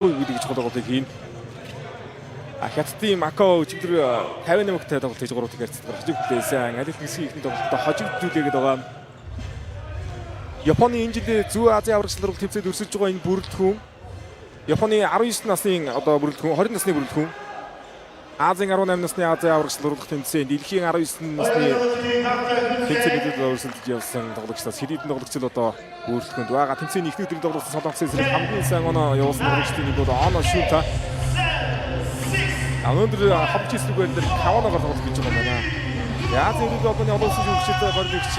гэж тоглодог хийн. Хятадын Макао чиглэр 58-т тоглолт хийж 3-ыг ярьцдаг. Хожигдсэн. Аль хэсгийн ихэнх тоглолтод хожигдүүлээгээд байгаа. Японы энэ жил Зүүн Азийн аврагчлал тэмцээд өрсөлдөж байгаа энэ бүрэлдэхүүн. Японы 19 насны одоо бүрэлдэхүүн, 20 насны бүрэлдэхүүн. Азийн 18 насны Азийн аврагчлал тэмцээн дэлхийн 19 насны тэмцээнд өрсөлдөж явсан тоглогчдоос хэд хэдэн тоглогчид одоо бүрэлдэхүүнд байгаа. Тэмцээний ихний өдрийн тоглолтын солонгосын эсрэг хамгийн сайн оноо явуулсан тоглогчдын нэг бол Оно Шунта. Өнөөдөр хавч эсрэг дээр Каваногоор тоглох гэж байгаа юм байна. Азийн иргэд одооны олон улсын жүжигчид горлогч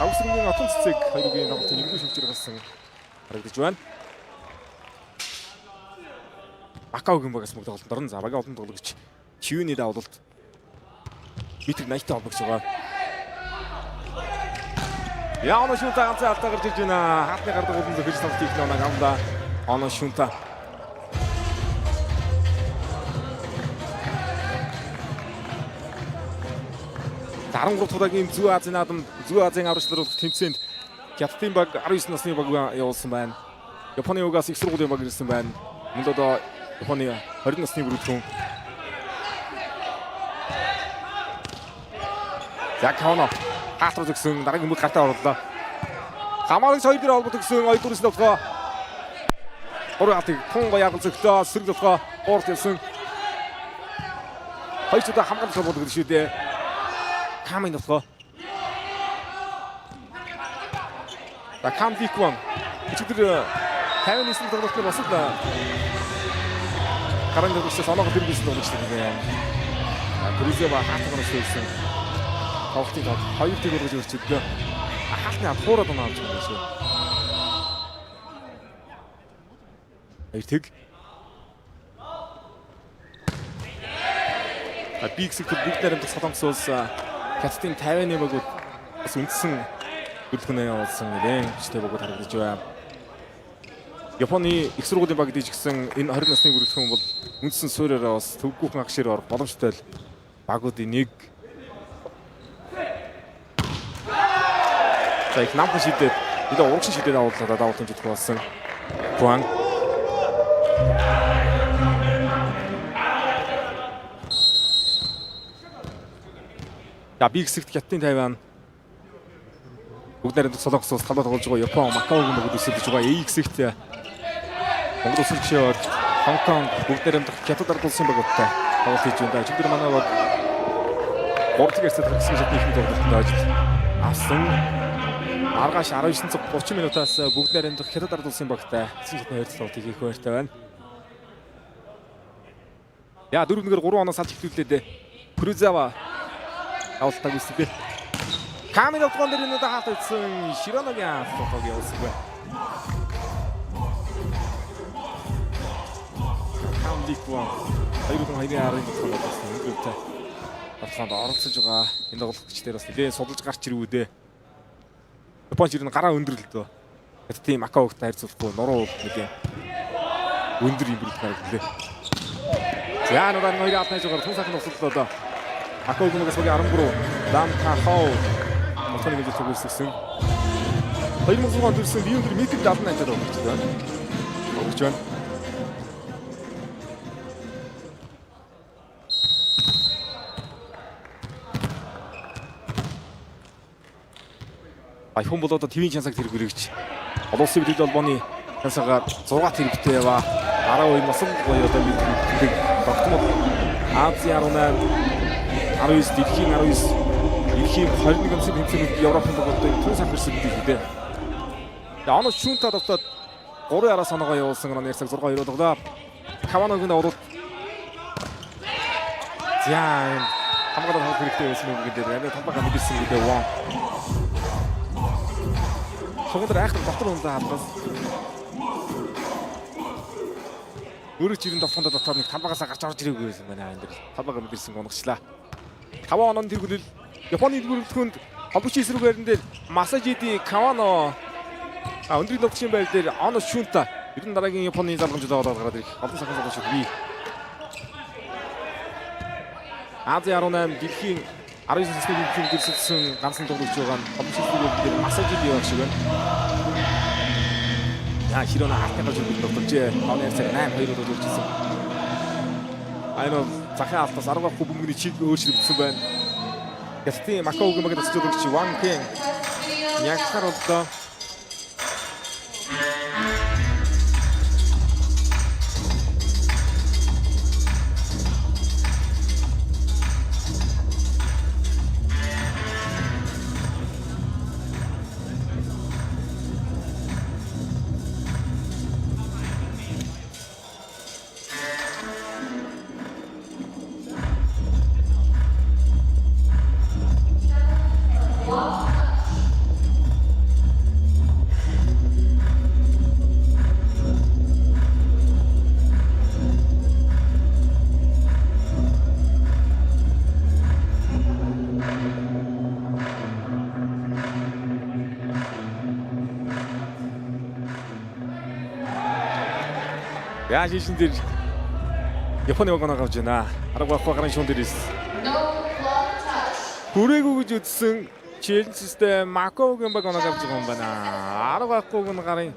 Хавсрын отон цэцэг хоёрын тоглолтын нэгдүгээр шүлжээр гарсан харагдаж байна. Макаогийн багаас мөнгө тоглолтод орно. Багийн олон тоглогч Чивний давуулалт метр 80-тай холбогч байгаа. Оно Шунта ганцхан алдаа гарч ирж байна. Хаалтны гардаг болон зөвхөж тоглолт их ноног авлаа. Оно Шунта. Дарангуй удаагийн Зүүн Азийн наадам Зүүн Азийн аврагчлал тэмцээнд Хятадын баг 19 насны баг явуулсан байна. Японы угаас их сургуулийн баг ирсэн байна. Мөн одоо Японы 20 насны бүрэлдэхүүн. Кавано хаатруу зөксөн дараагийн мөд гартаа орууллаа. Хамаалагч хоёр дээр холбогд өгсөн хоёр дөрөс довгоо. Оргатыг тунга ягал зөглөө сэрэг довгоо уурт явсан. Хоёр ч удаа хамгаалж холбогд өгсөн шүү дээ. Камын довгоо. Кам дикван. Өчигдөр 50-ны эсрэг тоглолтод бас л гаран дөрөвсөс оноогоо дэргэсэн тоглогчтой байна. Кризева хаалтгаас хэлсэн. Тоглолтыг хоёр тийг өргөж өрчөдгөө. Хаалтны хураад оноо авч байгаа шүү. Хоёр тийг. Биг сектор бүгд найрамдах солонгос улс Хятадын 50-ны багууд бас үндсэн бүрэлдэхүүнээ явуулсан нэлээд хүчтэй багууд харагдаж байна. Японы их сургуулийн баг дижгсэн энэ 20 насны бүрэлдэхүүн бол үндсэн суурьаараа бас төвгүүхэн агшир орох боломжтой багуудын нэг. За их намхан шидэд энэ урагшин шидэд авууллаа давуулт хэмжих болсон. Хуан. Би хэсэгт Хятадын 50 бүгд найрамдах солонгос улс талбай тоглож байгаа Япон, Макаогийн бүгд өсөлдөж байгаа. A хэсэгт Монгол улс гişээр Хонконг бүгд найрамдах Хятад ард улсын багуудтай тоглолт хийж байна. Чигдэр манай бол 3-р хэсэгт гэсэн шатны ихэнх тоглолтод ажил авсан. Маргааш 19:30 минутаас бүгд найрамдах Хятад ард улсын багтай гэсэн шатны харилцааг хийх байртай байна. 4-1-ээр 3 оноос салж ихлүүлээд Крузава авалтаг үсгээ. Камин отгон дээр нэг хаалт ийсэн Широногийн тоглолтог явуулсан байна. Камдикван хоёрын арын тоглолт болсон. Өнгөрөлтөй батлаанд оролцож байгаа энэ тоглолтчдэр бас нэлээд судалж гарч ирвүүдээ. Японч ирнэ гараа өндөрлөлтөө. Хятадын Макаогтай харьцуулахгүй нуруу нэлээд өндөр юм бүрэлдэхүүн харагдлаа. За нураа хоёрын алт найж байгаа тун сайхан усаллаа. Макаогийн багаас багийн 13 Дан Кахау Монголын гэж төгөлсөн. 2006 онд төрсэн би өндөр метр 78 таар болж байна. Огч байна. Айхон болоод твийн шансаг тэрэг үргэж. Олон улсын билет холбооны шансагаар 6 тэрэгтэй яваа. 12 нас гоё одоо бид тогтмол Азийн 18 19 дэлхийн 19 дэлхийн 21 онцгийн тэмцээнд Европын багуудад тун санхэрсэн гэдэг үү. Оно Шунта тогтоод 3 араас оноогоо явуулсан оноо ярьсаг 6-2 болголоо. Каваногийн давуулт. За хамгаалалт хавх хэрэгтэй байсан юм гэдэг дээр тамбага мэдсэн гэдэг ваа. Согдор айхтар дотор ундаа хаалгаас. Өөрөж ирэн давхандаа дотор нэг тамбагаас гарч орж ирээгүй байсан байна энэ дэр. Тамбага мэдсэн унагчлаа. 5 онооны тэргүүлэл Японы бүрэлдэхүүнд холбогч эсрэгээрэн дээр Масажиди Кавано өндрийн логчийн байр дээр Оно Шунта ерөн дараагийн Японы залгамжууд ороод гараад ирэх олон сайхан залгамжууд бий. Азийн 18 дэлхийн 19 насны тэмцээнд гэрэлсэн ганцхан тоглогч байгаа нь холбогч эсрэгээрэн дээр Масажиди явах шиг байна. Яа Широна хатнаас үлдэж тогтолжээ. Тооны цаг 8-2-оор төлөвлөсөн. Айно захын алтаас 10 гахгүй бөмбөгийн чиг өөрчлөгдсөн байна. Гэхдээ Макаогийн багт очиж өгч Ван Кен яг харууллаа. Яа шишин дээр Японы баг авч байна. Арга байхгүй гарын шуун дээрээс. Хүрээгүй гэж үтсэн Челсистэй Макаогийн баг авч байгаа юм байна. Арга байхгүй гарын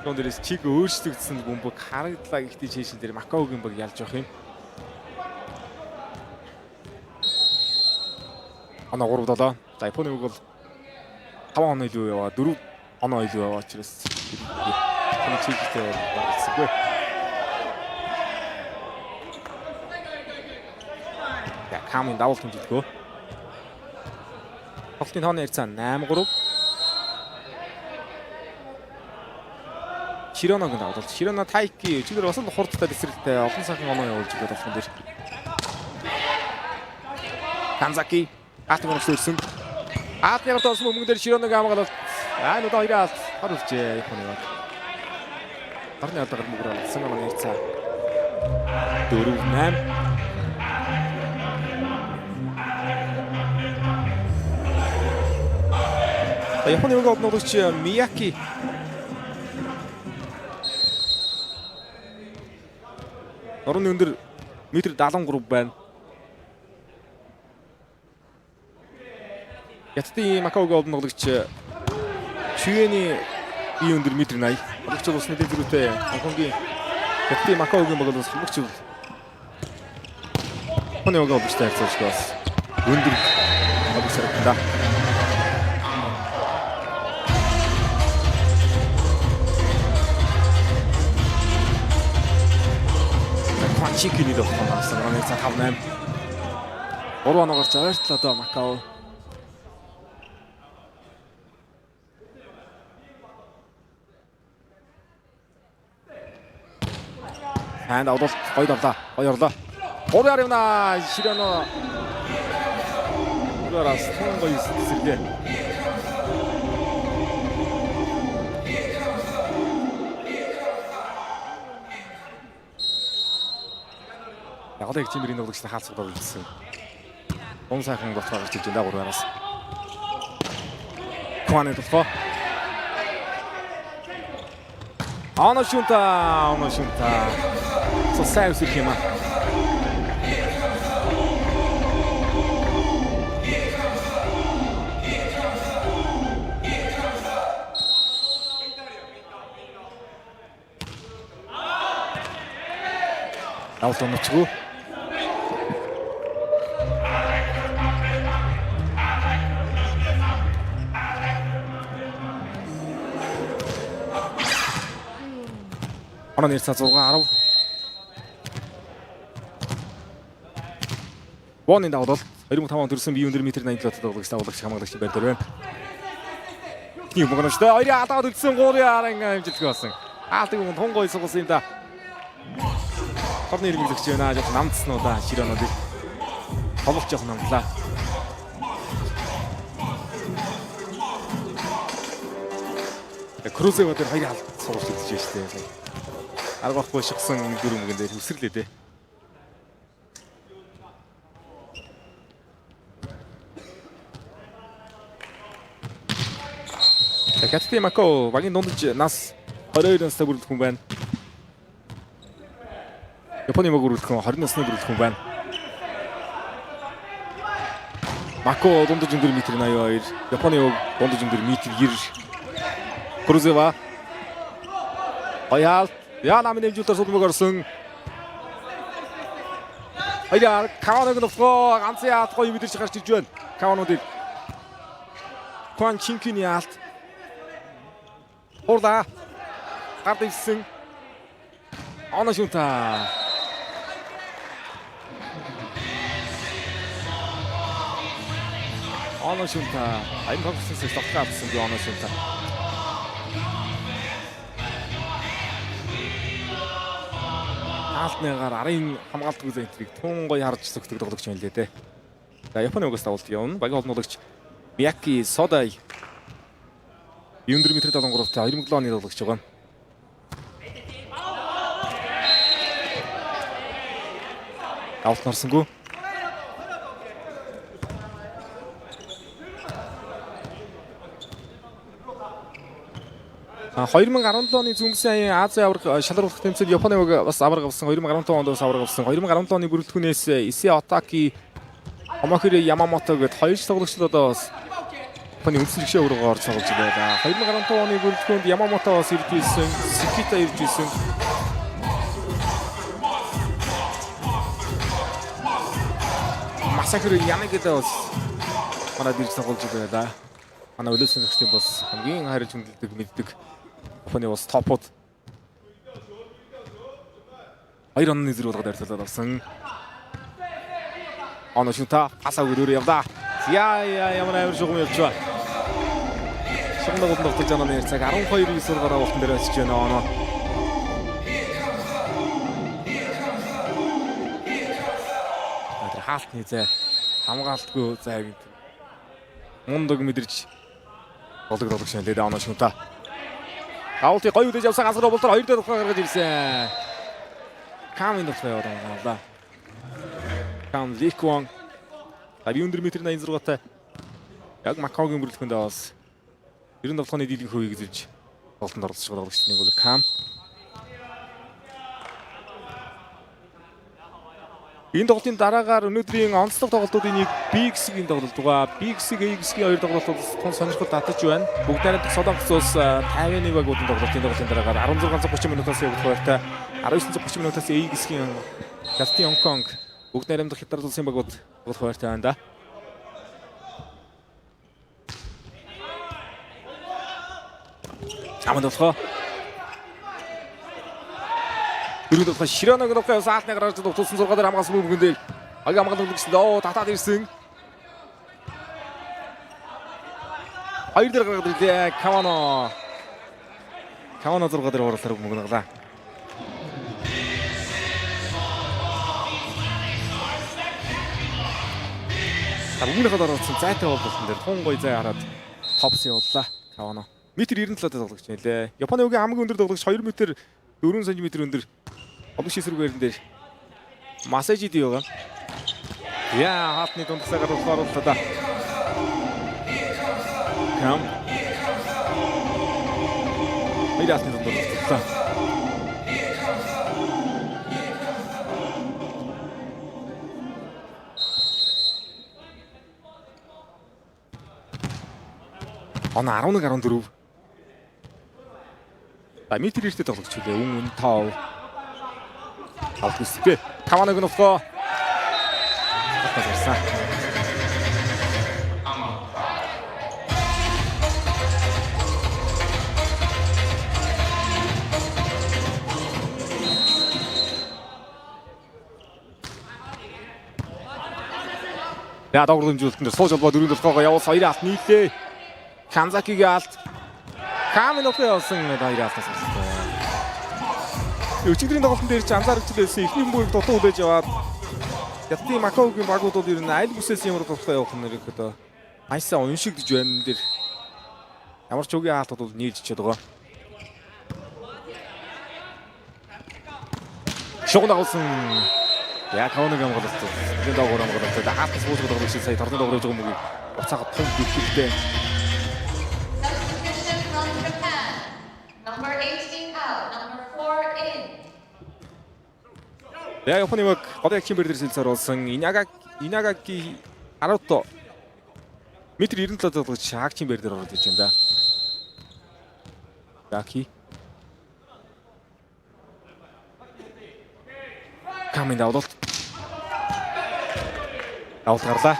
шуун дээрээс чиг өөрчлөгдсөн бөмбөг харагдлаа. Гэхдээ шишин дээр Макаогийн баг ялж явах юм. Оноо 3-7. За Японы баг бол 5 оноо илүү яваа. 4 оноо илүү яваа учраас чигтэй болчихгүй. Я камин давал тэмдэглэв. Тоглолтын тооны харьцаа 8-3. Широногийн давалт. Широно Тайки өчигдөр бас л хурдтай дэсрэлтэй олон сайхан оноо явуулж байгаа болсон дээр. Канзаки атгоноос өрсөн. Атгоноос орсон мөнгөн дээр Широног хамгаалалт. Аа нүд хоёроо харуулжээ Японы баг. Орны алгаар мөгрөө алсан маань ярьцаа 4-8. Японы баг одногч Мияки орны өндөр метр 73 байна. Ятдын Макаогийн одногч Чүэний ий өндөр метр 80. Олгч усны дэврүүтэй Хонконгийн Ятдын Макаогийн баг бас хэмгч бол Японы баг олгчтай харьцуулж бас өндөр олгч харагдана. Чикний дохтон авсан. Нэг цаг 5-8. 3 оноо гарч аваартлаа доо Макао. Ханд авдал гоё давлаа. Гоё орлоо. 3-аар явна. Широно. Угаараас тун гоё сэргээ. Ягдаг чимэрийн нуглагчтай хаалцдаг болсон. Он сайхан болцоо гарч иж байна 3-аараас. Кваны толгой. Оно шунта. Со сайн үсрэх юм аа. Давтан нөчгөө. Оноо нэрцээ 6-10. Боны давал 2005 онд төрсэн бие өндөр метр 87 тоглогч давлагч хамгаалагч байр дээр байна. Ихний мөнгөнөштэй 2-ын алдаад үлдсэн 3-ын хэмжилгээ болсон. Аалтыг нь тунгой сугасан юм да. Хорны ирмэлэгч байна. Жоо намдсан уу да Широнод. Тоглох жоох намдлаа. Крузева дээр 2-ын алд суулж идэж штэ. Арга байхгүй шигсэн дөрөв мөнгөн дээр үсрлээ дээ. Ятдын Макао багийн дундаж нас 22 настай бүрэлдэх хүн байна. Японы баг бүрэлдэх хүн 20 насны бүрэлдэх хүн байна. Макао дундаж өндөр метр 82, Японы баг дундаж өндөр метр 90. Крузева. Аял намын хэмжүүлэлтээр сулмаг орсон. Аяар Каваныг нөхөө ганц яатгүй мэдэрч гарч ирж байна. Кавануудыг Кван Чинкины алт. Урда гард ирсэн. Оношунта. Айн хогссон тогтоолсон би Оношунта. Алтныгаар арын хамгаалтгүй зэнтрийг тун гоё харж зөвхөдөг тоглогч юм лээ дээ. За Японы угаас давалт явна. Багийн холбоолагч Мияки Содай 4 метр 73-тай 2007 оны тоглогч байгаа. Авалт нарсангүй. А 2017 оны зүүнгийн Азийн аварга шалралт тэмцээнд Японы бас аварга авсан. 2015 онд бас аварга авсан. 2017 оны бүрэлдэхүүнээс Исэ Отаки, Омохири Ямамото гээд хоёр тоглогчид одоо бас Японы үндсэн жигшээ өрөөгөө орж тоглож байлаа. 2015 оны бүрэлдэхүүнд Ямамото бас ирж ирсэн, Сикита ирж ирсэн. Масахиро Янагида бас манайд ирж тоглож байлаа. Манай өлөөсөн нэгчтэй бас хамгийн хайрж хүндэлдэг мэддэг Японы бас топод 2 онны зэрэг болгоод арилуулаад авсан. Оношунта асаа өрөөр явлаа. Ямар амар шугам явж байна. Шугамд тогтож байгаа нэр цаг 12-9 гараа болтон дээр очиж байна оноо. Тэр хаалтны зай хамгаалтгүй зайг мундаг мэдэрч болгож шин лээ Оношунта. Аулти гоё үдэж явсан газар болтор 2 дээр гаргаж ирсэн. Камин дөрөв яваа. Кам Ликвон 4 метр 86-тай яг Макаогийн бүрэлдэхүүнд бас 90 давталганы дийлэнх хувийг эзэлж болтонд оролцож байгаа тоглогчдын бол Кам. Энэ тоглолтын дараагаар өнөөдрийн онцлог тоглолтуудын нэг BX-ийн тоглолт байгаа. BX-ийн AX-ийн 2 тоглолтууд тун сонирхол татаж байна. Бүгд найрамдах Солонгос улс 50-ны багуудын тоглолтын дараагаар 1630 минутаас явагдах байртай 1930 минутаас AX-ийн Галтын Хонконг бүгд найрамдах Хятад улсын багууд болох байртай байна да. Аманд болохоо Дөрөв дахь Широног руу саалтны гараж тулсан 6 дээр хамгаалсан бүгдээ аг хамгаалдаг гэсэн татаад ирсэн. 2 дээр гаргаад ирлээ Кавано 6 дээр оруулахаар мөнгөнглаа. Өмнөхөд оролцсон зайтай боловсон дээр тун гоё зай хараад топс явууллаа Кавано. Метр 97-тай тоглогч нэлээ. Японы үгийн хамгийн өндөр тоглогч 2 метр 4 см өндөр. Облиш эсрэгээрэн дээр массажид яваа. Яа хатны дундсагаар оруулаад да. Кам. Мэдээсний дундсаа. Она 11-14. Метр иртэй тоглогч үлээ. Үн тав. Алгүйсгээ. Каваныг нөхөө. Батарсан. Яа дагуулын зүйлтэн дээр сууж албаа 4 толгоогоо явуулсан 2 алт нийлээ. Канзакигийн алт. Каминохоо явуулсан 2 алтаас авсан. Өчигдрийн тоглолтын дээр ч анзаарчихлээсэн эхний бүрийг дутуу үлээж яваад Японы Макаогийн багуудад ер нь аль бүсээс ямар тоглолтоо явах нь ерөөхдөө айсаа уншигдж байна энэ дэр. Ямар ч үгийн хаалтууд бол нийлж чад байгаа. Шуган дагуулсан яг Каваныг хамгаалсан. Энэ дагуур хамгаалсан. Хаалтс буусгад тоглох шиг сая торны дагуур явж байгаа мөгийг уцаагаад тун дэвхэлтэй. Яг Японы баг одоо яг хэмбэр дээр сэлцээр болсон Инагаки Арото метр 97 тоглож хаагчийн бэр дээр ороод иж байна да. Гаки. Камин давлт. Давлт гарлаа.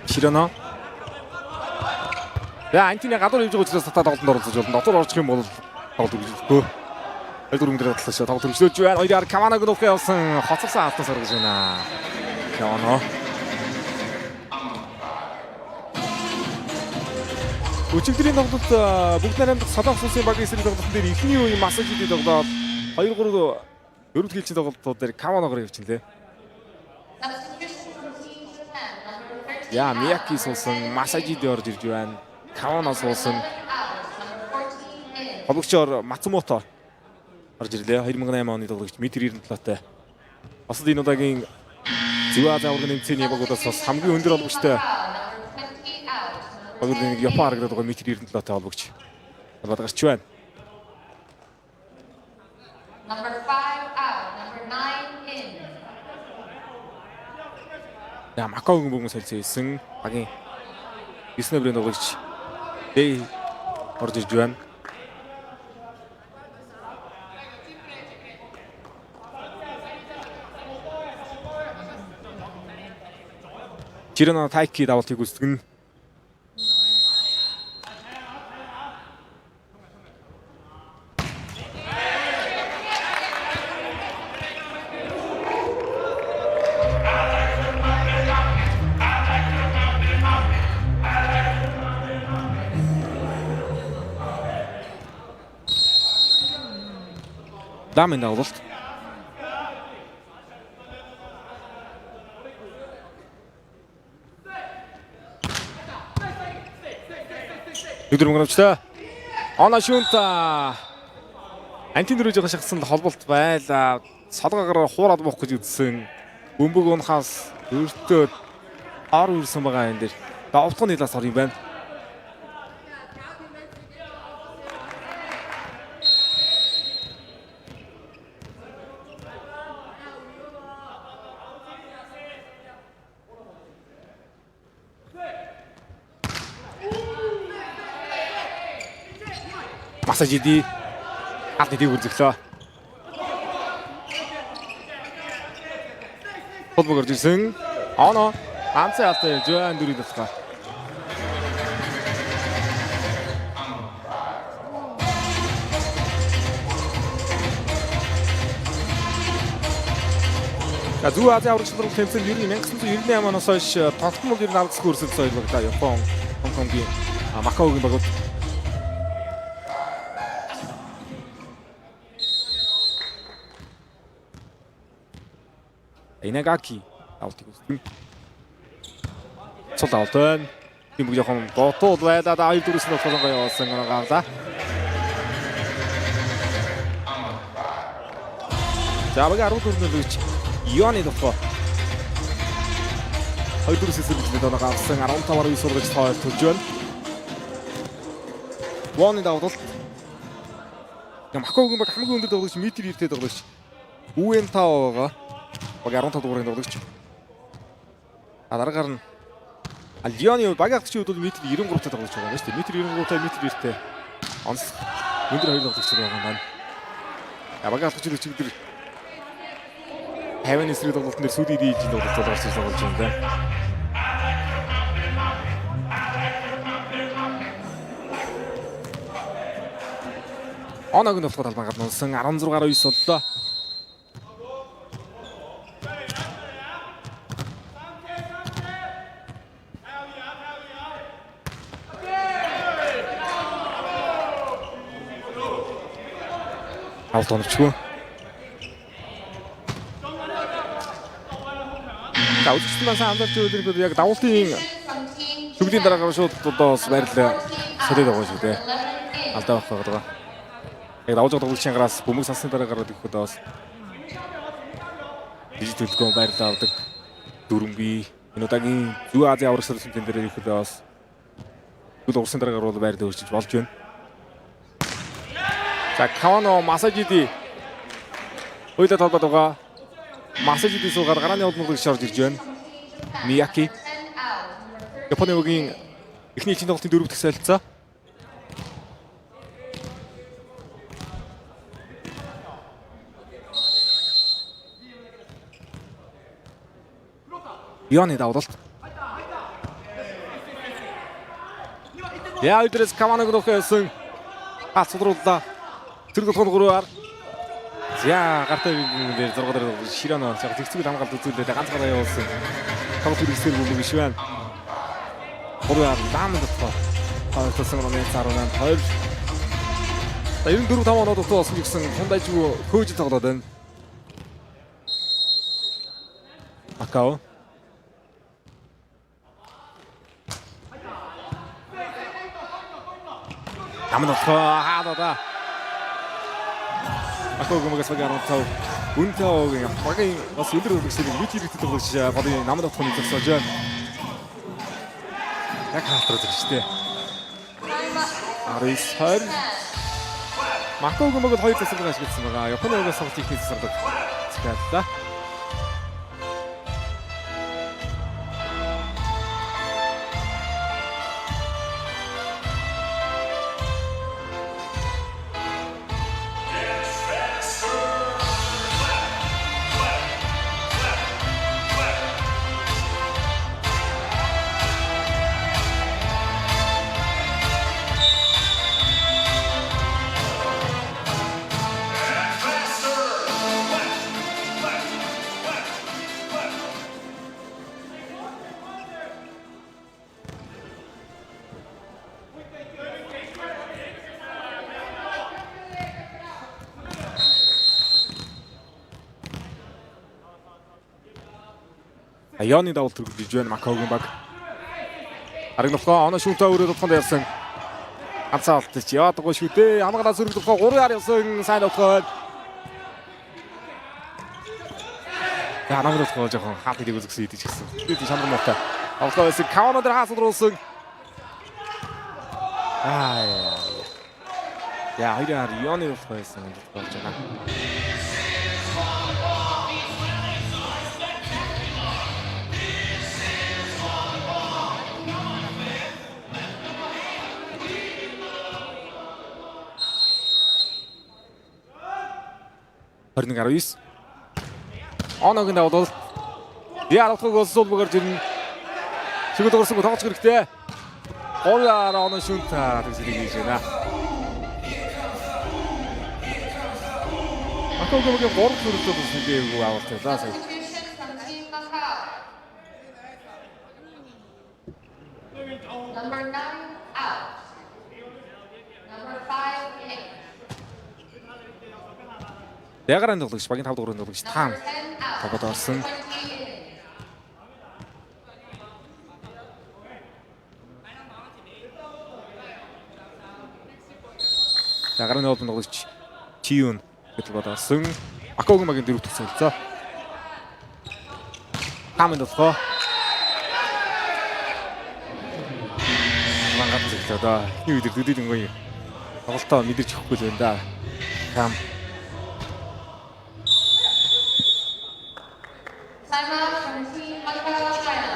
Ширано. Яа, антины гадуур явж байгаа учраас татаад тоглолтод оролцож болно. Дотор орчих юм бол тоглолт үзэхгүй. Хоёрдугаар мөрөөр татлаа тоглолт үзүүлж байна. Хоёраар Каманаг нөхөө явсан хоцорсон автаас орж байна. Камано. Өчигдрийн тоглолт бүгд найрамдах Солонгос улсын багийн эсрэг тоглолтын дээр ихний үеийн массаж хийдэг тоглоод 2-3 ерөнхий хэлцээний тоглолтууд дээр Каманогоор явчихлээ. Яа, Мияки суусан массажид орж ирж байна. Кавано суусан. Хологчоор Мацумото орж ирлээ. 2008 оны тоглогч метр 97-тай. Бас энэ удаагийн Зүүн Азийн аваргын нэмцээний багуудаас бас хамгийн өндөр олгогчтой. Багуудын Япон харагдаад байгаа метр 97-тай олгогч. Бод гарч байна. Number 5 out, number 9 in. Яа, Макаогийн бүгэн солилцсон багийн 9 номерын тоглогч Дэй орж ирж байна. Жирано Тайки давалтыг үздэгнэ. Дамын давалт. Өдөр мөнгөмжтэй. Она шүнта. Антин дөрөж байгаа шахсан холболт байла. Солгоогоор хуураад буух гэж үзсэн. Бөмбөг унахаас өөртөө ар үрсэн байгаа энэ дэр. Давтгын нэлээс ор юм байна. Массажиди хатдыг үзэглээ. Футбол гэрж ирсэн. Оно ганцхан алтай жуан дөрөв тасгаа. Зүүн Азийн аврагчдын тэмцээн ер нь 1998 оноос хойш тогтмол ер нь аврагч хөрсөд соёл багтаа Япон, Хонконгийн, Макаогийн багууд Инагаки авалтыг үзсэн. Цол авалт байна. Тийм бүх жоохон дотоод байлаа. 2-4-с нь толгой явуулсан гарлаа. Жабага 14-нд өгч Иони дохоо. 2-4-с эсрэг доноо гарсан 15-аар 9 сургаж тоол төлж байна. Воны давалт. Макаогийн баг хамгийн өндөр тоглогч метр 90-тэй тоглогч. Уэнтао байгаа. Баг 15 дугаарыг тоглогч. Дараагаар нь Лиони багийн агтчийн хувьд метр 93-тай тоглож байгаа юм шүү дээ. Метр 93-тай метр 90-тэй. Онц өндөр хоёр тоглогч байгаа юм байна. Багийн агтчийн өчигдөр 50-ны эсрэг тоглолтын дээр сүүлийн ижил тоглож байгаа юм байна. Оног нь болохоор албан гаднуулсан 16-аар 9 боллоо. Авт онцгүй. Давуултнаас анзаарч үзэхэд яг давуултын шүглийн дараагаар шууд одоо байрлал солиод байгаа шүү дээ. Алдаа авах байгаа. Яг давуулж байгаа тоглогчийн гараас бөмбөг сансны дараагаар ихэд бас дижитал байрлал авдаг дөрөнгөний энэ удаагийн Зүүн Азийн аврагч сарлын тэн дээр ихэд бас гол урсын дараагаар бол байрлал өөрчилж болж байна. За Кавано массажиди Хоёулаа толгойд байгаа. Масажидын суугаад гарааны холбоог шорж ирж байна. Мияки. 10 out. Японы үгийн эхний ээлжийн тоглолтын 4 дахь солилцоо. Яны давлалт. Яа өдрөөс Каманаг нөхөөсөн асуулууллаа. Тэр толгойгоор за гартаа дээр 6 дээр Широно цаг зэгцэг хамгаалт үзүүлээд ганц гараа явуулсан. Тоглолт хэрэгсээр бүлэг биш байна. Гурван даамд тоо. Хаалтсан руу нэг царуу 2. 94 5 оноо дууссан гэсэн хундайжгүй хөөж тоглоод байна. Макао. Намын хаадаа. Макао гомгоос багаар тав. Үнтэйг багийн бас өндөр хөлбөсөйг мэд хэрэгтэй тоглож багийн намын тохны зогсоож байна. Яг хаалтраад өгчтэй. Арис 20. Макао гомгод 2 засаг ашигласан байгаа. Японы угаас тоглох техник засаг. Цэглээ. Яны давалт төрүүлж байна Макаогийн баг. Аригнолгоо оноо шүнтээ өрөө тулханд ярьсан. Ганцаа алдчих яадаггүй шүү дээ. Хамгаалаа зүрх тулхоо 3-аар явсан сайн тулхоо. За намайг тулхоо жоохон хаалтыг үзэгсэн идэж гисэн. Тэгээд шамрын муутай. Авлаа эсэг Кавано дээр хаасууд руусан. Яа хоёраар Яны тулхоо байсан болж байгаа. Хорныг 19. Оногийн давал. Яаратгыг олсол бөгөр жирнэ. Чигээр дуурсан тоглож хэрэгтэй. Оолаа оноо шүнтаа тэгсэлийг хийж байна. Макаогийн 3 төрөлтөд үсгээг авалтаа сая. Substitution from Team Macau. Number 9 out. Number 5 in. Ягаран тоглогч багийн 5 дугаар тоглогч таам Number 10 out. тоглоод орсон. 20 in. Ягаран тоглогч Чиюн гэдэг орсон. Макаогийн багийн 4 дахь солилцоо. Таамын тоглоо. Мангад зөвлөө да. Юу гэдэг дэдийн гоё. Тоглолтоо мэдэрч өгөхгүй л байна да. Таам Time out from Team Macau, China.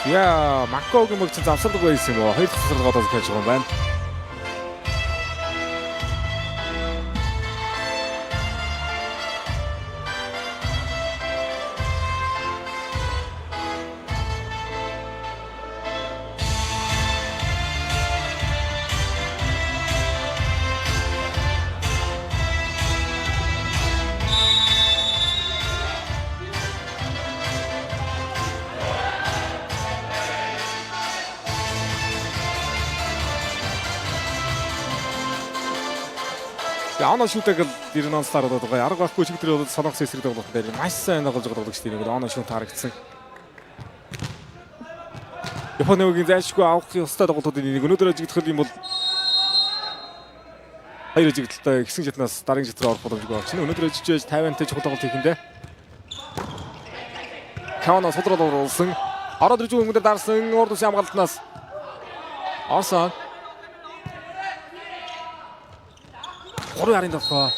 яа Макаогийн баг чинь завсардаг байсан юм уу? 2 дахь завсардаг одоо хийж байгаа юм байна. Оно шүтэг л 90 онцлаар болоод байгаа. Арга байхгүй чиг тэр бол сонгоцсон эсрэг тоглох дээр маш сайн тоглож байгаа тоглогч тийм нэг оно шүн тарагдсан. Японы үгийн зайлшгүй авах ёстой тоглолтуудын нэг өнөөдөр жигдэх юм бол хоёр жигдэлтэй гисэн житнаас дараагийн жит рүү орох боломжгүй болчихно. Өнөөдөр жижигж 50-тай чухал тоглолт хийхэндээ Кавано содрол оруулсан. Ороод ирж байгаа хүмүүдээр дарсан урд үсийн хамгаалтнаас орсон. 3 харын толгой.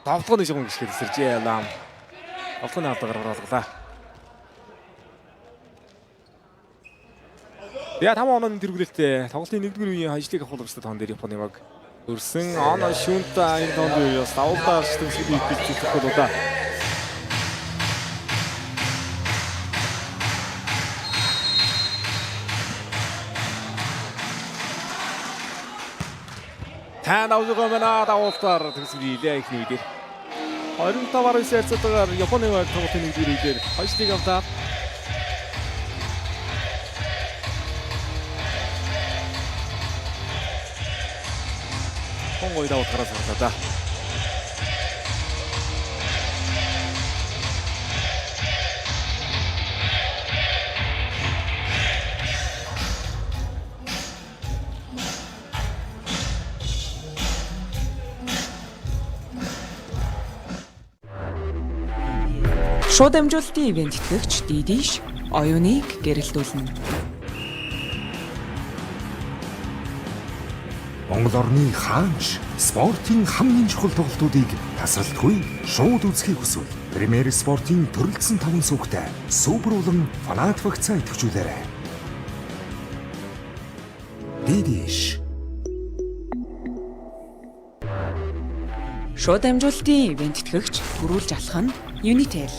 Давтганы жигүүн гიშгээд сэржээ лам. Давтганы алдагаар гаргалаа. Яа 5 онооны тэргүүлэлтээ тоглолтын 1-р үеийн хажлыг авах боломжтой тоон дээр Японы баг өрсөн оноо шүнтэ энэ тоонд үеэс давуулдаа арчдаг сүлийг бэлтгэх болоо. Тань авзгаа мана давуултаар төсвөлээ ихний үедээ 25-аар сэрцэтээр Японы баг тоглолтын 1-р үеэр хажлыг авлаа. Хонгой давуу гараас харлаа да. Шууд амжуулалтын ивент итгэгч Дидиш оюуныг гэрэлтүүлнэ. Монгол орны хаанч спортын хамгийн чухал тоглолтуудыг тасралтгүй шууд үзэхийг хүсвэл Премьер спортын төрөлцсөн 5 сүхтэй супер улан фанат вакцаа идэвхжүүлээрэй. Дидиш Шууд амжуулалтын ивент итгэгч төрүүлж алах нь Unitel.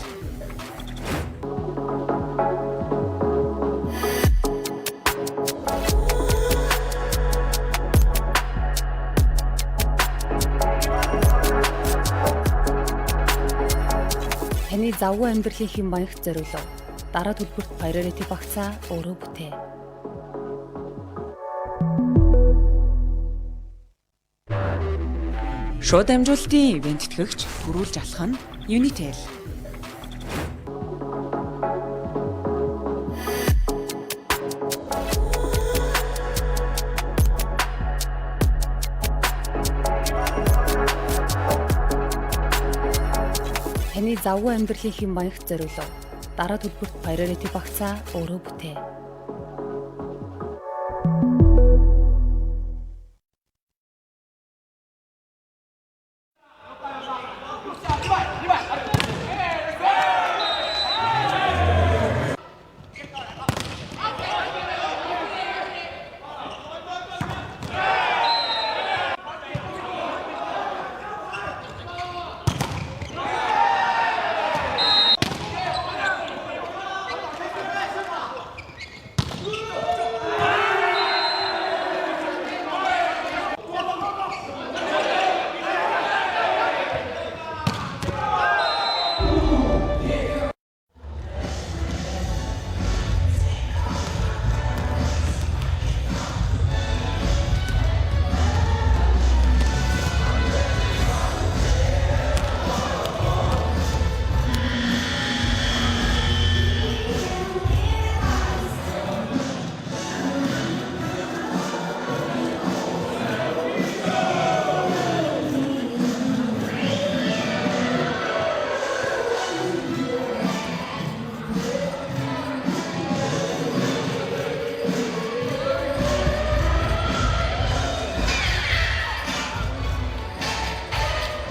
Таны завгүй амьдралын хэм маягт зориулав. Дараа төлбөрт priority багцаа өөрөө бүтээ. Шууд амжуулалтын ивент итгэгч төрүүлж алах нь Unitel. Таны завгүй амьдралын хэм маягт зориулав. Дараа төлбөрт priority багцаа өөрөө бүтээ.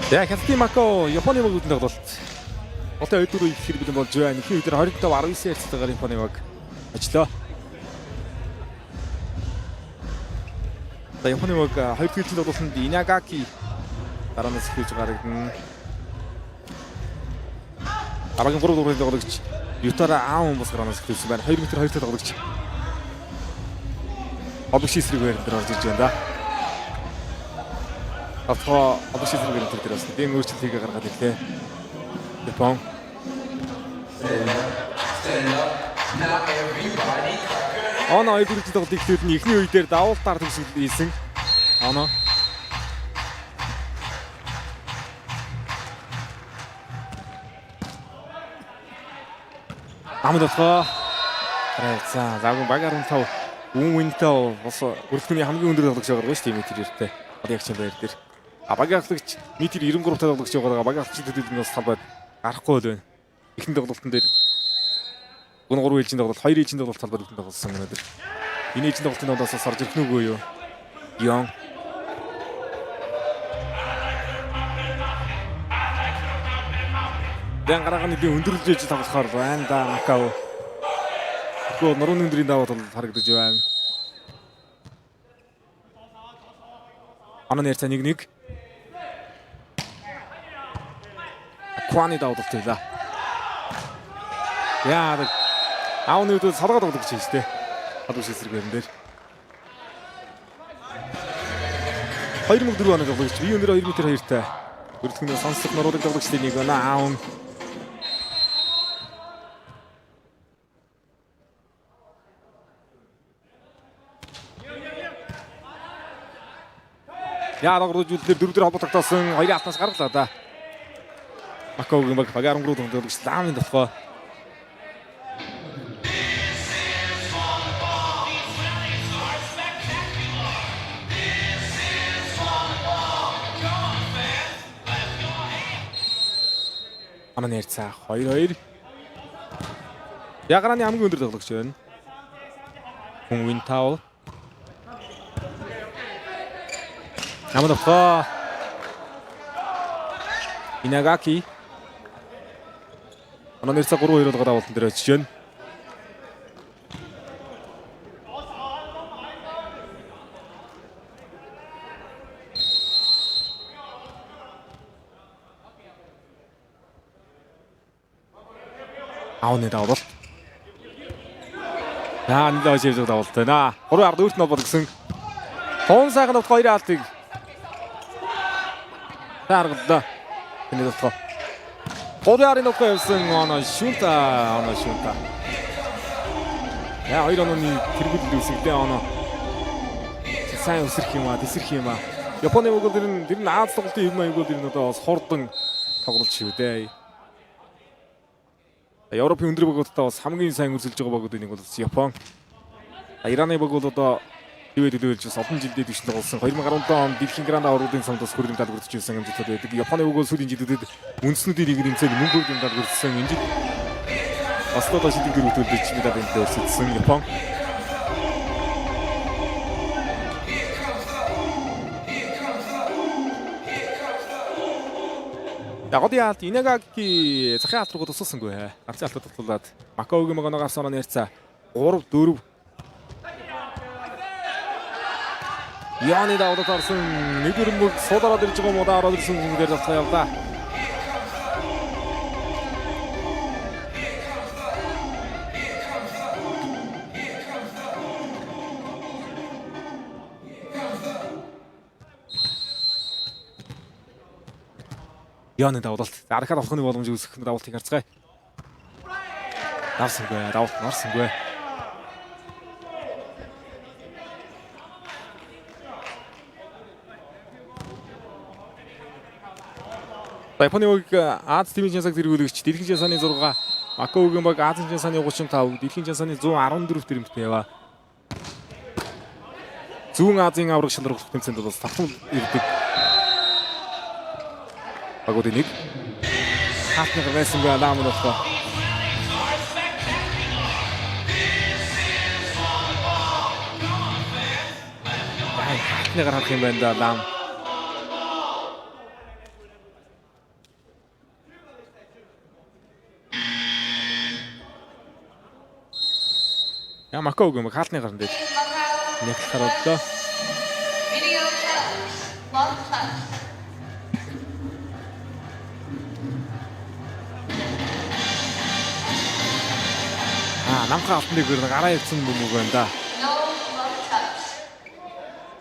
За Хятадын Мако Японы баг үүдэн тоглолт. Одоо 2-4 их хэрэг бэлэн болж байна. Ихний өдөр 25-19 ярцтайгаар Японы баг ажиллаа. За Японы баг 2 дахь тоглолтод Инагаки дараанаас эхэлж гарагдан. Арагийн 3 дугаар тоглогч Ютара Аун бас гараанаас эхэлсэн байна. 2 м 2 дахь тоглогч. Обшис зэрэг дээр орж ирж байна да. Авто обшис зэрэг дээр бас дэм өөрчлөлтийг гаргаад ирлээ. Япон. Оно айдуулж тоглолт ихлүүд нь эхний үедэр давуултаар төгсөлсөн. Оно. Амдолгоо. За загун багаар унтав. Үүнтэй бас бүрэлдэхүүний хамгийн өндөр тоглогч байгаа шүү дээ метрээртэй. Одоо яг чинь байр дээр. Багийн ахлагч метр 93 таа тоглогч байгаа. Багийн ахлагчдад нь бас талбайд гарахгүй л байна. Ихэнх тоглолтын дээр гүн 3 ээлжийн тоглолт, 2 ээлжийн тоглолт талбайд бүгд тоглосон өнөөдөр. Энэ ээлжийн тоглолтын дондоос орж ирэх нүгөө юу? Ян. Дан гарагааны би өндөрлж ээж тоглохоор байна да Макао. Гол нурууны өндрийн даваа бол харагдаж байна. Анаа нэрцээ 1-1. Квани давуултайла. Яа, аавны үед салгаад тоглож чинь шүү дээ. Хадуу шисрэг байна дээр. 2004 онд тоглож чи. Би өндөр 2 м 2-тай. Өртгөн сонсох нуруудаг тоглогчдын нэг байна. Аав. Яа, рогрожүүлэлээр 4-4 холбоо тогтоосон. 2 алтнаас гаргалаа да. Макаогийн баг багаар өнгөрөөд тоглогч Ламын толгой. Анаа нэрцээ 2-2. Ягараны хамгийн өндөр тоглогч байна. Хүн Винтаул. Амадофа. Инагаки. Анаа нэрцээ 3-2 болоод авалтан дээр очиж байна. Аавны давалт. Яа, нэг л шивж давалт байна. 3-10 өөрт нь бол гэсэн. Тон сайхан давт 2 алтыг. Тааргалаа. Энэ давтгаа. 3-10 давтгаа явсан оноо шүнта. Яа, 2 онооны тэргүүлэл үсэгдээ оноо. Сайн өсрөх юм аа, тесрэх юм аа. Японы өгөл дэр нь Аз тоглолтын юм аягүй дэр нь одоо бас хордон тоглолт шүү дээ. Европын өндөр багуудтай бас хамгийн сайн үргэлжилж байгаа багуудын нэг бол Япон. Ираны баг бол одоо дэвэдүүлж бас олон жилдээ дэвшин тоглосон. 2017 онд дэлхийн гранд аваргуудын цомдос хүрэлэн талбарчилсан хэмжээтэй байдаг. Японы баг бол сүүлийн жилүүдэд үндэснүүдийн лигийн тэмцээнд мөнгө хүрэлэн талбарчилсан. Энэ жил бас одоо шилдэг дөрөвдөлдөж медаль өрсөлдсөн Япон. Ягодиалт Инагаки захын алт руу тусалсангүй. Арцын алтад татуулаад Макаогийн магнаа гарсан оноо нэрцээ 3-4. Яны даваад орсон нэг өрмөг суудараад ирж байгаа муу ороод ирсэн хүмүүс дээр завцгаа явлаа. Яны давуулт. Арахад авахны боломж үүсэх давуултыг харцгаая. Нарсангүй, давуулт нарсангүй. Японы баг Аз тэмцээний шансаг зэргүүлэгч дэлхийн шансаны 6, Макаогийн баг Азийн шансаны 35, дэлхийн шансаны 114 тэрэмттэй яваа. Зүүн Азийн авраг шалрах тэмцээнд бол тавтан ирдэг. Багуудын нэг хатныг байсан бай Ламын болохоо. Хатныг харах юм байна да Лам. Яа Макаогийн хатныг харна дээ. Нэг хараад. Video challenge. Long touch. Намхан алтны гэр гараа явсан юм байна да. No long touch.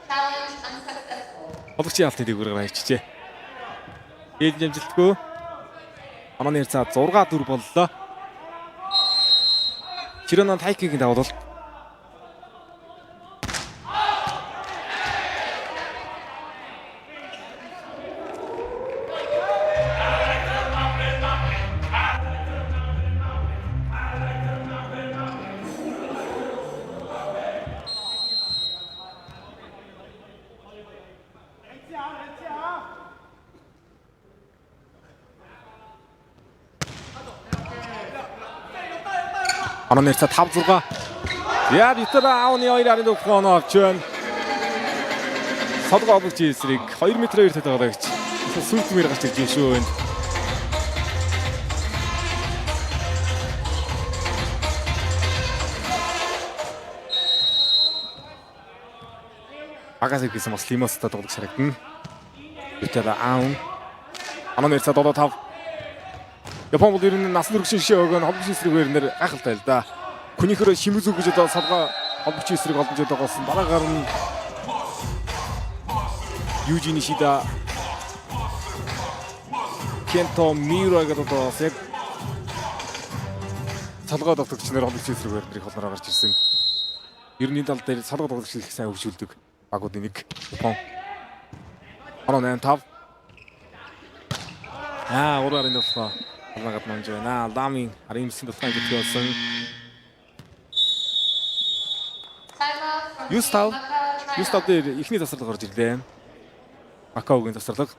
Challenge unsuccessful. Болгочийн алтны дээгүүр гараа ичжээ. Ээлж амжилтгүй. Онооны нэрцээ 6-4 боллоо. Чиронон Тайкигийн давуулт. Оноо нэрцээ 5-6. Яа битэр аавны 2-10 оноо авч байна. Содгоо авч эсрэг 2 м 2 татаалагч. Сүлт мөр гарч ирж шүү энэ. Багаас ирсэн бас Лимостой тоглох шарагдана. Үтэл аун. Анаа нэрцээ 7-5. Япон бол ер нь насан туршийн шишээ өгөн холбогч эсрэг нэр гайхалтай л да. Күнийхэр шимэз өгөж одоо салгаа холбогч эсрэг олон жил байгуулсан. Дараагаар нь Южи Нишида Кенто Миро гэдэг одоо яг салгаа тоглогч нар холбогч эсрэг нэрийг холноор гарч ирсэн. Ер нь энэ тал дээр салгаа тоглогч их сайн хөгжүүлдэг багуудын нэг Япон. 8-5. Ураар энэ болохоор Лагат манж байна. Ламын аримсын тусгай гэсэн. Юстав дээр ихний засварлага орж ирлээ. Макаогийн засварлага.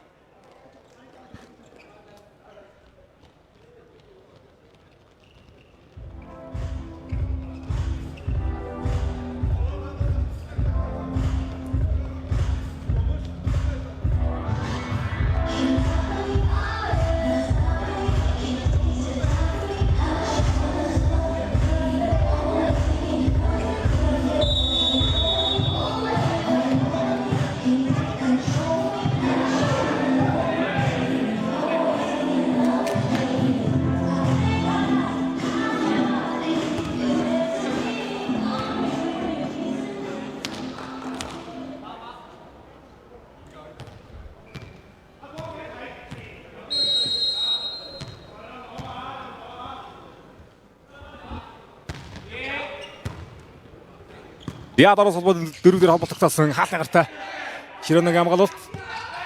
Яадараа солбод дөрөвдөр холбогдсон хаалт гартай. Широног амгалалт.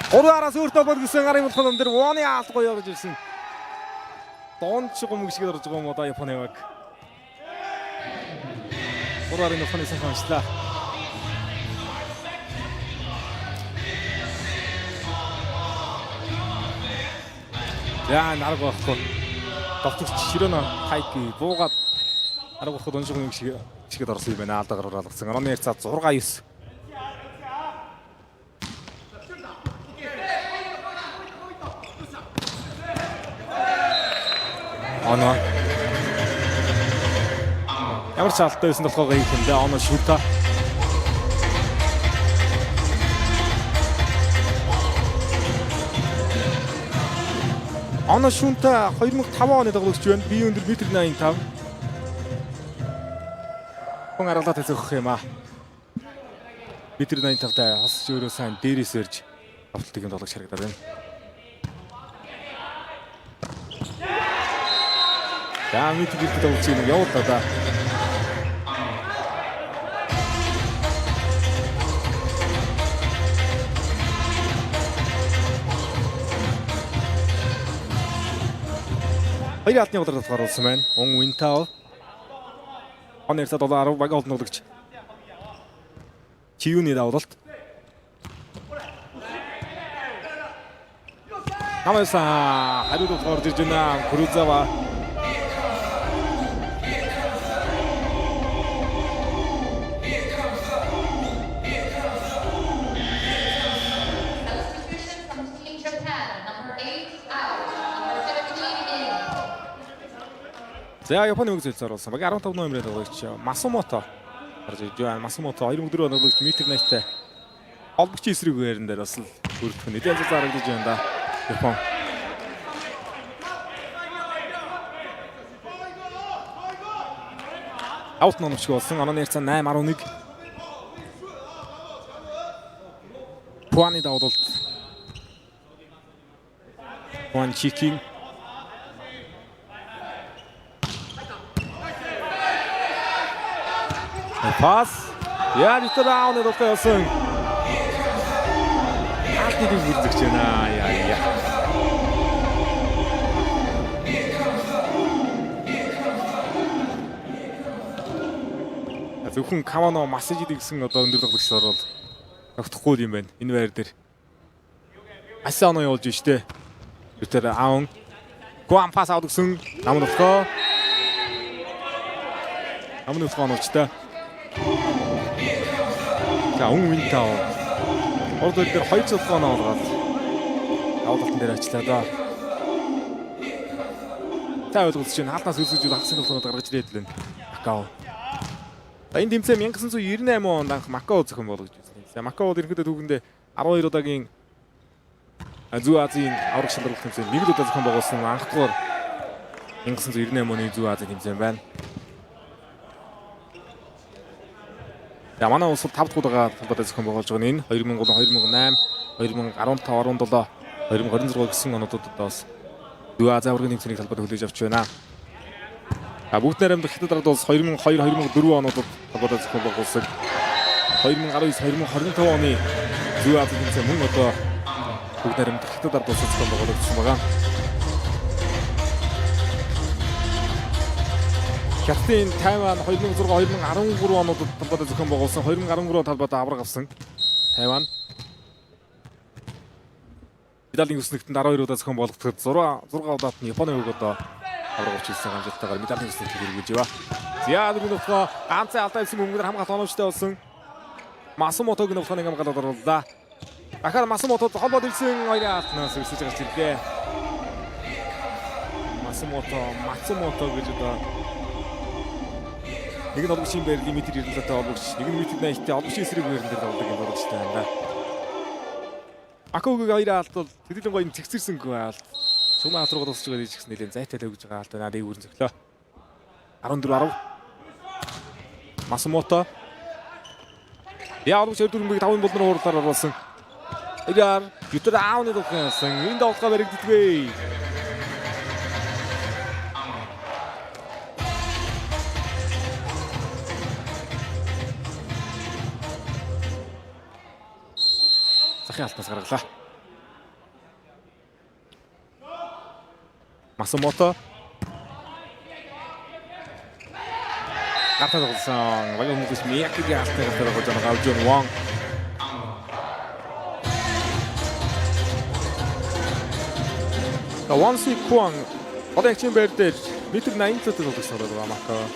3-араас өөртөө бол гэсэн гарын болгон дээр вооны хаалт гоё гэж ирсэн. Донч гомг шиг орж байгаа юм одоо Японы баг. 3-аар энэ Японы сайхан ажиллаа. Яа нарга байхгүй. Довтогч Широно хайки буугаад арга хот оншиг юм шиг орсон юм байна. Алдагаар оролцсон. Орны ярцаа 6-9. Оно. Ямар ч алтай байсан болохоо юм дэ. Оно шүта. Оно шүнта 2005 оны тоглогч байна. Би өндөр 1.85 м. Хүн аргалаа тавьчих юм аа. 1.85 та хосч өөрөө сайн дээрээс ирж авталтыг юм тоглож харагдаад байна. За мэдээлэлд тоглож юм явуулаа да. Хоёр алтны удирдлагад гаруулсан байна. Он Винтао. Онэрсэ $10 баг олно гэж. Чиюны давлалт. Намайсаа хариуд орж ирж байна. Крузава. За Японы мөнгө зэлцээр болсон. Баг 15 номерээр тоглогч Масумото гарч ирж байна. Масумото 2004 оны тоглогч метр 80-тай. Холбогч эсрэг байран дээр бас л бүрдэх нэлээд зал зарагдаж байна да. Япон. Аут номч болсон. Онооны ярцаа 8-11. Пуаны давуулт. Пуан чикинг. Пас. Яа битэр аунад оцсон. Алтыг бүрдэж байна. Яа. Зөвхөн Камано массажид гэсэн одоо өндөр тоглогчдор бол тогтохгүй юм байна. Энэ байр дээр. Асано явуулж штэ. Битэр аун. Гуан пас аваад гсэн. Намын өсгөө. Намын өсгөө нуучтай. За Винтао. Ордод дээр 2 цогцоо оолгаад давлалтын дээр ажиллаа да. Та ойлгож байна. Хаалтнаас үсгэж хагсын тоглоомод гаргаж ирээд л байна. Макао. За энэ тэмцээн 1998 онд анх Макао зохион болгож байсан. За Макаод ерөнхийдөө түүхэндээ 12 удаагийн Зүүн Азийн авраг шалралт тэмцээн нэг л удаа зохион байгуулсан анх дугаар 1998 оны Зүүн Азийн тэмцээн байна. За манай улс 5 дахь удаага талбайд зохион байгуулж байгаа нь энэ 2003, 2008, 2015, 17, 2026 гэсэн онуудад бас Зүүн Азийн аврагын тэмцээний талбайд хүлээж авч байна. Бүгд найрамдах Хятад ард улс 2002, 2004 онуудад талбайд зохион байгуулсан. 2019, 2025 оны Зүүн Азийн тэмцээн мөн одоо бүгд найрамдах Хятад ард улсад зохион байгуулагдсан байгаа. Хятадын Тайван 2006, 2013 онуудад талбайд зохион байгуулсан. 2013 талбайд авраг авсан. Тайван медалийн өснөгтөнд 12 удаа зохион болгоход 6 удаад нь Японы хувьд одоо авраг авч ирсэн амжилттайгаар медалийн өснөгтөнд хэрэгжиж байгаа. За дөрөв нутгаа ганцхан алдаа хэлсэн мөнгөөр хамгаалт оноочтой болсон. Масумотог нутгааны хамгаалалд орууллаа. Дахиад Масумотод холбоод ирсэн хоёрын алтнаас өсөж гарч ирлээ. Масумото гэж одоо нэг нь олгошийн байрлалын метр ирэлттэй олгогч, нэг нь метр 80-тай олгошийн эсрэг байран дээр тоглодог юм болгочтой байна да. Макаогийн хоёрын алт бол тэдэн гоё цэгцэрсэнгүй алт. Шугам алт руу тусч байгаа гэж нэлээд зайтай тавьж байгаа алт надад үүрэн зөглөө. 14-10. Масумото. Яавч өрдөрмөг 5 болноор хуурлаар оруулсан. Эгаар ютер аавны духсан. Энд тоглох баригддаггүй. Захын алтнаас гаргалаа. Масумото. Гартаа тоглосон. Багийн хүмүүс Миякигийн алтныг авч байгаа Гаужон Вон. Ванси Куан одоо чин байр дээр метр 80-тай тоглосон байгаа Макао.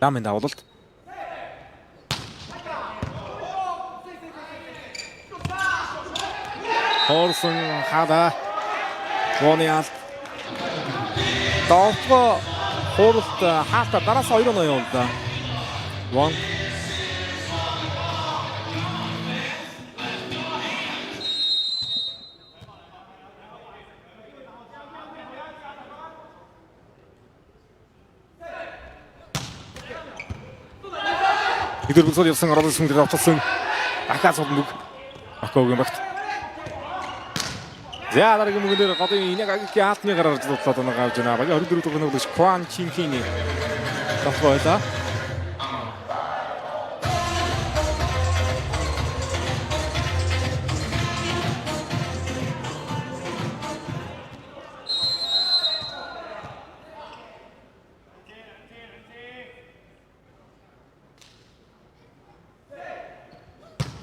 Дамын давлалт. Хорсон хада Вониал Дофго хуралт хаалта дараас 2 оноо явууллаа. Вон Идэр бүсэл явсан оролцсон сүмдэр автсан. Ахаас мөг Макаогийн багт. За дараагийн мөнгөөр годын Инягагийн хаалтны гараар зудлаад оноо авч байна. Багийн 24 дугаар нүглэж Кван Чинхины тоглоолаа.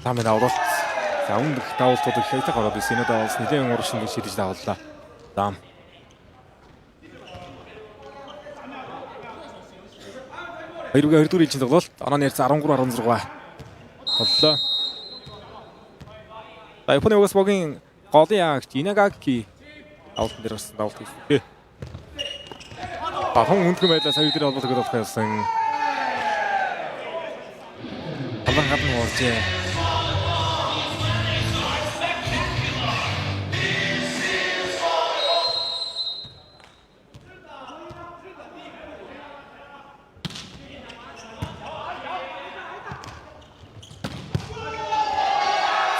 Ламын авралт. За өмнөх давуултуудыг хайтаг ороод ирсэн. Энэ давуулс нэлээд урагшин шидэж давууллаа. Лам. Хоёрын дөрөвийн чинь тоглолт. Онооны ярц 13-16 боллоо. За Японы угаас богийн голын ягч Инагаки давуултан дээр гарсан давуулт хийсэн. Бахан хүндгэн байдлаа сая дээр холбоотой болох байсан. Халан гадна уурчээ.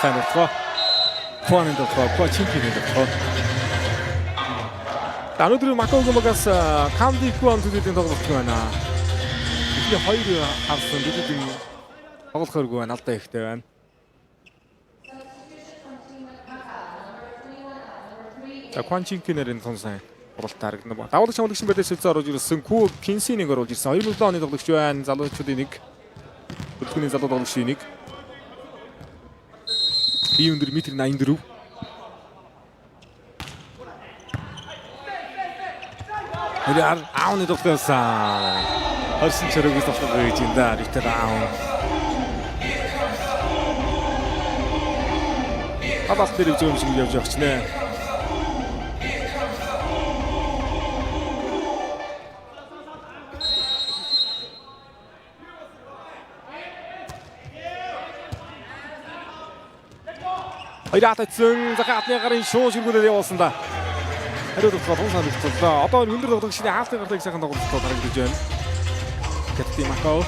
сайн болтгоо. Куанын болтгоо, Куачинкиний болтгоо. Өнөөдөр Макаогийн багаас Камди Куан төдийдийн тоглолт байна. Эхний хоёр харсан төдийдийн тоглохооргүй байна, алдаа ихтэй байна. За Куачинкинэрийн тонсан уралт харагдана ба. Давуулагч хамлагч байдлаас хэлцээ орж ирсэн Ку Кинсинийг оруулж ирсэн. 2007 оны тоглогч байна. Залуучуудын нэг. Бүлтгэний залуу тоглогчийн нэг. Би өндөр метр 84. Хөлөөр аавны тогтоосон. Хорсон чөрөгөөс тоглох гэж юм да. Ритер аав. Абаас дээр зөв шиг явж явах ч нэ. Хоёр атацсан захаатны гарын шуу ширгүүлээд явуулсан да. Хариу тоглох тун санагдчихлаа. Одоо өндөр тоглогчны хаалтын гартыг сайхан тоглолтод харагдаж байна. Кэти Макао.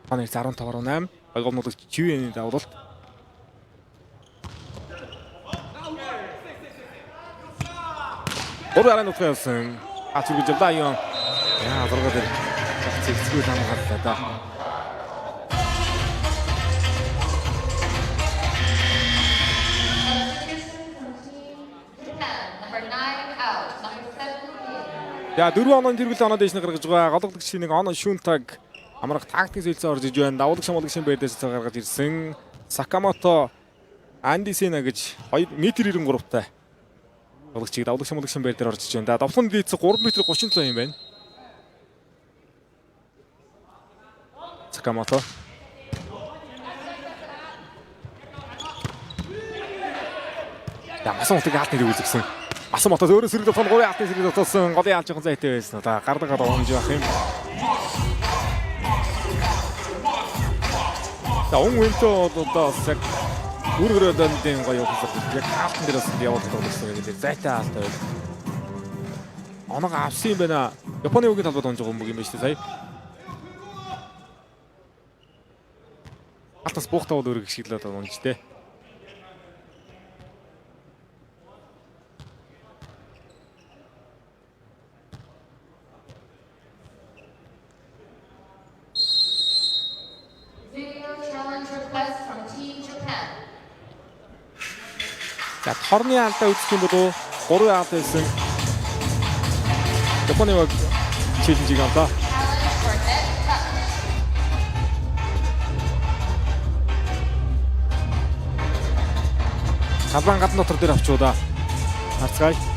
Анх 15-8 голомнуудыг чивэний давуулалт. Ороо нутгасан. Ачиргэж явлаа юм. Яа зургаа дээр зэгцгүй хамгааллаа да. Number 9 out. Number 17. За 4 оноо тэргүүл оноо дэшнэ гаргаж байгаа. Голомдогчийн нэг оноо шүнтаг амрах тактик зэлцээ орж иж байна. Давуулагч хамгаалгын байрдаас гаргаж ирсэн. Сакамото Андисена гэж 2.93 тай. Голомдогчийг давуулагч хамгаалгын байр дээр орж иж байна. Довтлон дээдс 3.37 юм байна. Сакамото. Ямасан утга хаалтны үзэгсэн. Асан мотод өөрөө сэрэг дотор 3 хаалтны сэрэг дотоосон голын алж жоохон зайтай байсан. Одоо гардагаад оомж явах юм. За өнөөнтөө одоо яг үргэрөө дэндэн гоё явуулсан. Яг хаалтан дээрээс явуулдаг болсон гэдэг зайтай хаалтай байл. Оноог авсан юм байна. Японы үгийн талбайд онж байгаа юм байна шүү дээ сая. Алтас буухтаа бол өргөх шиг л одоо онж дээ. За хорны алдаа үзэх юм бол 3 алдаа байсан. Японы баг челленжийг авлаа. Талбайн гадна дотор дээр авчуудаа. Харцгаая.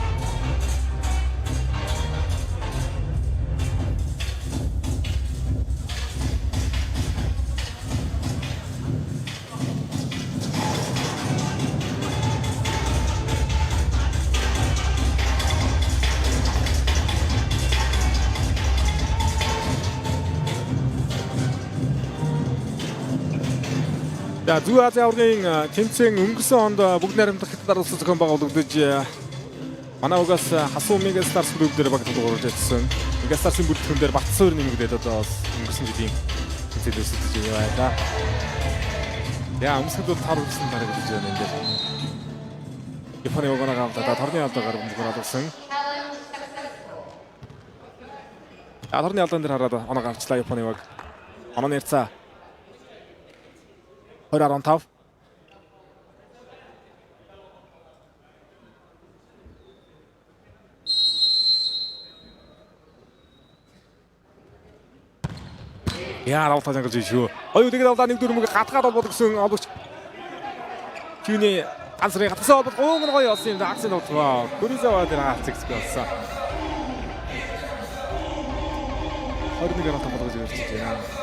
За Зүүн Азийн аваргын тэмцээн өнгөрсөн онд бүгд найрамдах хятад оролцсон зохион байгуулагдаж манай угаас хасуу Мегастарс клуб дээр баг тоглож байсан. Мегастарсын бүртгэн дээр Батцуур нэмэгдээд одоо өнгөрсөн жилийн тэмцээнд өсөж яваа. Яа өмсгөл таарсан дараа гэж байна энэ. Японы угаанаа авлаа. Торны алдагаар бүгд олсон. Торны алдаан дээр хараад оноог авчлаа Японы баг. Оноо нэрцаа 2.15. Яа равтаа гэж шүү. Оюу тэгээд авлаа нэг дөрмөг гатгаад болбод гэсэн олгоч. Чиний ансрыг гатсан бол өнгөн гоё болсон юм да акцент болтгоо. Гүризава дээр хацэгсгүй болсон. 21 равтаа болгож ирж байна.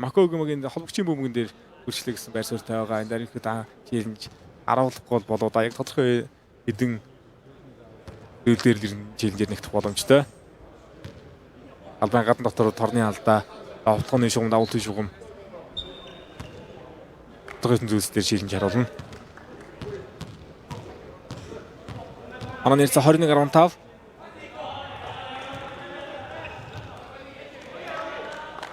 Макогомгийн холбогчийн бөмбөгөн дээр үрчлээ гэсэн байр суурьтай байгаа. Энэ дээр ихэд челленж харуулахгүй болоо да яг тодорхой хэдэн зүйл дээр челленжээр нэгдэх боломжтой. Албан гадна дотор торны алдаа, автоны шугам, давуултын шугам. Тодорхой зүйлс дээр челленж харуулна. Манай нэрцээ 21.15.